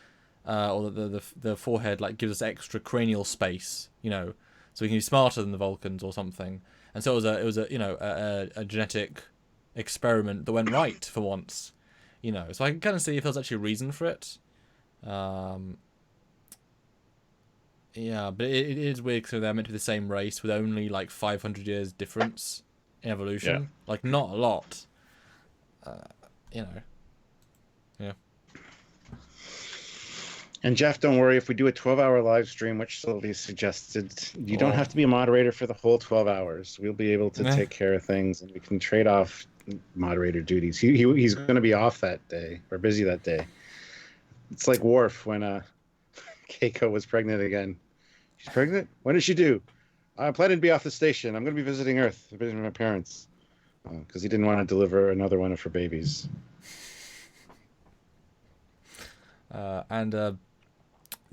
or the forehead, like gives us extra cranial space, so we can be smarter than the Vulcans or something. And so it was a genetic experiment that went right for once, So I can kind of see if there's actually a reason for it. Yeah, but it is weird because they're meant to be the same race with only like 500 years difference in evolution. Yeah. Like, not a lot. Yeah. And Jeff, don't worry, if we do a 12-hour live stream, which Sylvie suggested, you don't have to be a moderator for the whole 12 hours. We'll be able to take care of things, and we can trade off moderator duties. He's going to be off that day, or busy that day. It's like Worf when Keiko was pregnant again. She's pregnant? When did she do? I'm planning to be off the station. I'm going to be visiting Earth, visiting my parents. Because he didn't want to deliver another one of her babies.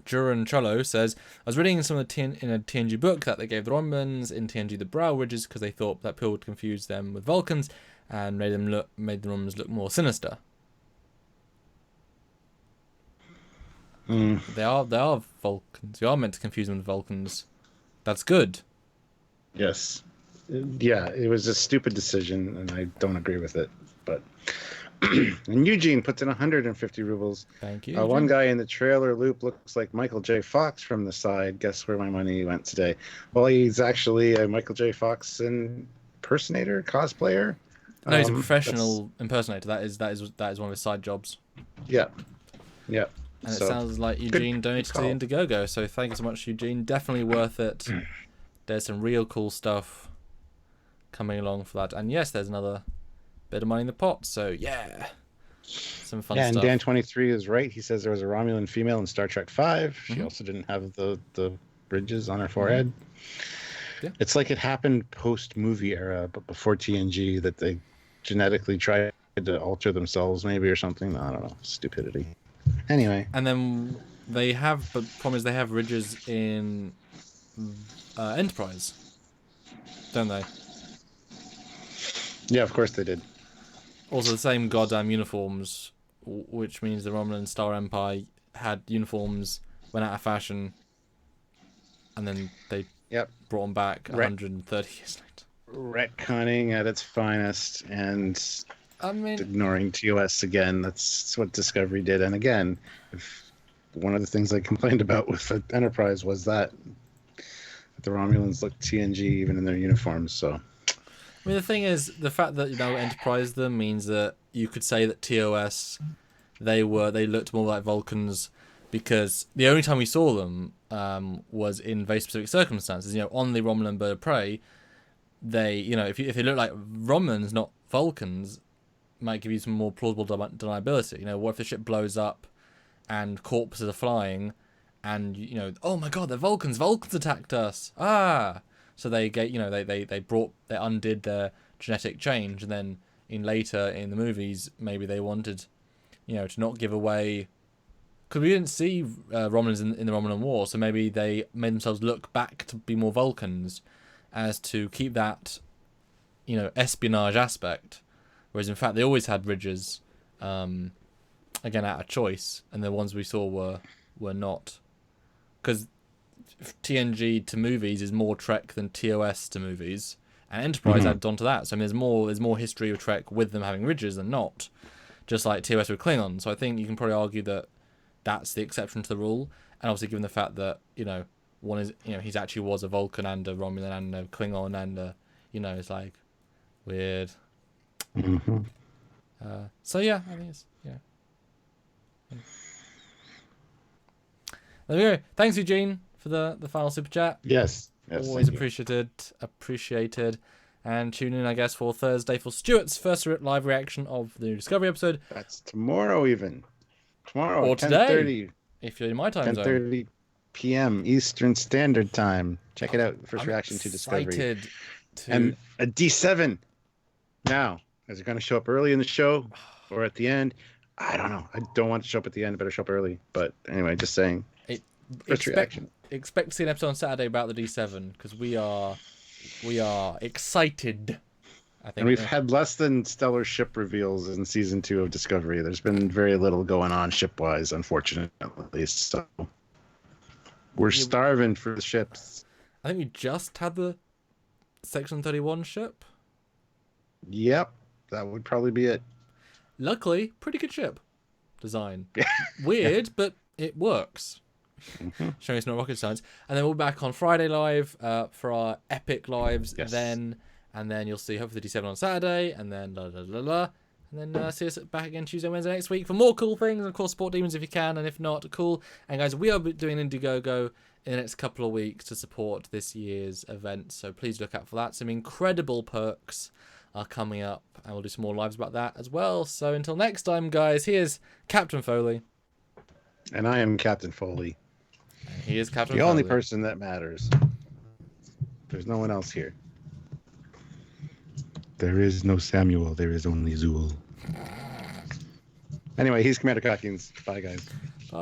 Juran Trello says, I was reading some of in a TNG book that they gave the Romulans in TNG the brow ridges because they thought that people would confuse them with Vulcans and made the Romulans look more sinister. They are Vulcans. You are meant to confuse them with Vulcans. That's good. Yes. Yeah, it was a stupid decision, and I don't agree with it. But and Eugene puts in 150 rubles. Thank you. One guy in the trailer loop looks like Michael J. Fox from the side. Guess where my money went today? Well, he's actually a Michael J. Fox impersonator, cosplayer. No, he's a professional impersonator. That is one of his side jobs. Yeah. And it sounds like Eugene donated to the Indiegogo, so thank you so much, Eugene. Definitely worth it. There's some real cool stuff coming along for that. And yes, there's another bit of money in the pot, so yeah. Some fun stuff. And Dan23 is right. He says there was a Romulan female in Star Trek V. She also didn't have the ridges on her forehead. Yeah. It's like it happened post-movie era, but before TNG, that they genetically tried to alter themselves maybe or something. I don't know. Stupidity. Anyway. And then they have, but the problem is they have ridges in Enterprise, don't they? Yeah, of course they did. Also the same goddamn uniforms, which means the Romulan Star Empire had uniforms, went out of fashion, and then they brought them back 130 years later. Retconning at its finest, and ignoring TOS again. That's what Discovery did. And again, one of the things I complained about with Enterprise was that the Romulans looked TNG even in their uniforms. So, I mean, the thing is, the fact that Enterprise them means that you could say that TOS they looked more like Vulcans, because the only time we saw them was in very specific circumstances. On the Romulan bird of prey, they if they look like Romulans, not Vulcans, might give you some more plausible deniability. What if the ship blows up and corpses are flying, and oh my god, they're Vulcans! Vulcans attacked us! So they get they undid their genetic change, and then later in the movies maybe they wanted to not give away, because we didn't see Romulans in the Romulan War, so maybe they made themselves look back to be more Vulcans, as to keep that espionage aspect, whereas in fact they always had ridges, again out of choice, and the ones we saw were not, because TNG to movies is more Trek than TOS to movies, and Enterprise added on to that. So there's more history of Trek with them having ridges than not, just like TOS with Klingon. So I think you can probably argue that that's the exception to the rule, and obviously given the fact that one is he's actually was a Vulcan and a Romulan and a Klingon, and it's like weird. So yeah, I think it's There we go. Thanks, Eugene, for the final super chat. Yes Always appreciated. And tune in, I guess, for Thursday for Stuart's first live reaction of the new Discovery episode. That's tomorrow, or today, if you're in my time zone. 10:30 p.m. Eastern Standard Time. Check it out. First reaction to Discovery. And a D7. Now, is it going to show up early in the show or at the end? I don't know. I don't want to show up at the end. It better show up early. But anyway, just saying. First reaction. Expect to see an episode on Saturday about the D7, because we are excited. I think. And we've had less than stellar ship reveals in season 2 of Discovery. There's been very little going on ship-wise, unfortunately. So we're starving for the ships. I think we just had the Section 31 ship. Yep, that would probably be it. Luckily, pretty good ship design. Weird, but it works. Showing it's not rocket science. And then we'll be back on Friday live for our epic lives then. And then you'll see hopefully D7 on Saturday, and then And then see us back again Tuesday, Wednesday next week for more cool things. And of course, support Demons if you can, and if not, cool. And guys, we are doing Indiegogo in the next couple of weeks to support this year's event. So please look out for that. Some incredible perks are coming up, and we'll do some more lives about that as well. So until next time, guys, here's Captain Foley. And I am Captain Foley. And he is Captain The Foley. only person that matters. There's no one else here. There is no Samuel. There is only Zool. Anyway, he's Commander Cockings. Bye, guys. Bye.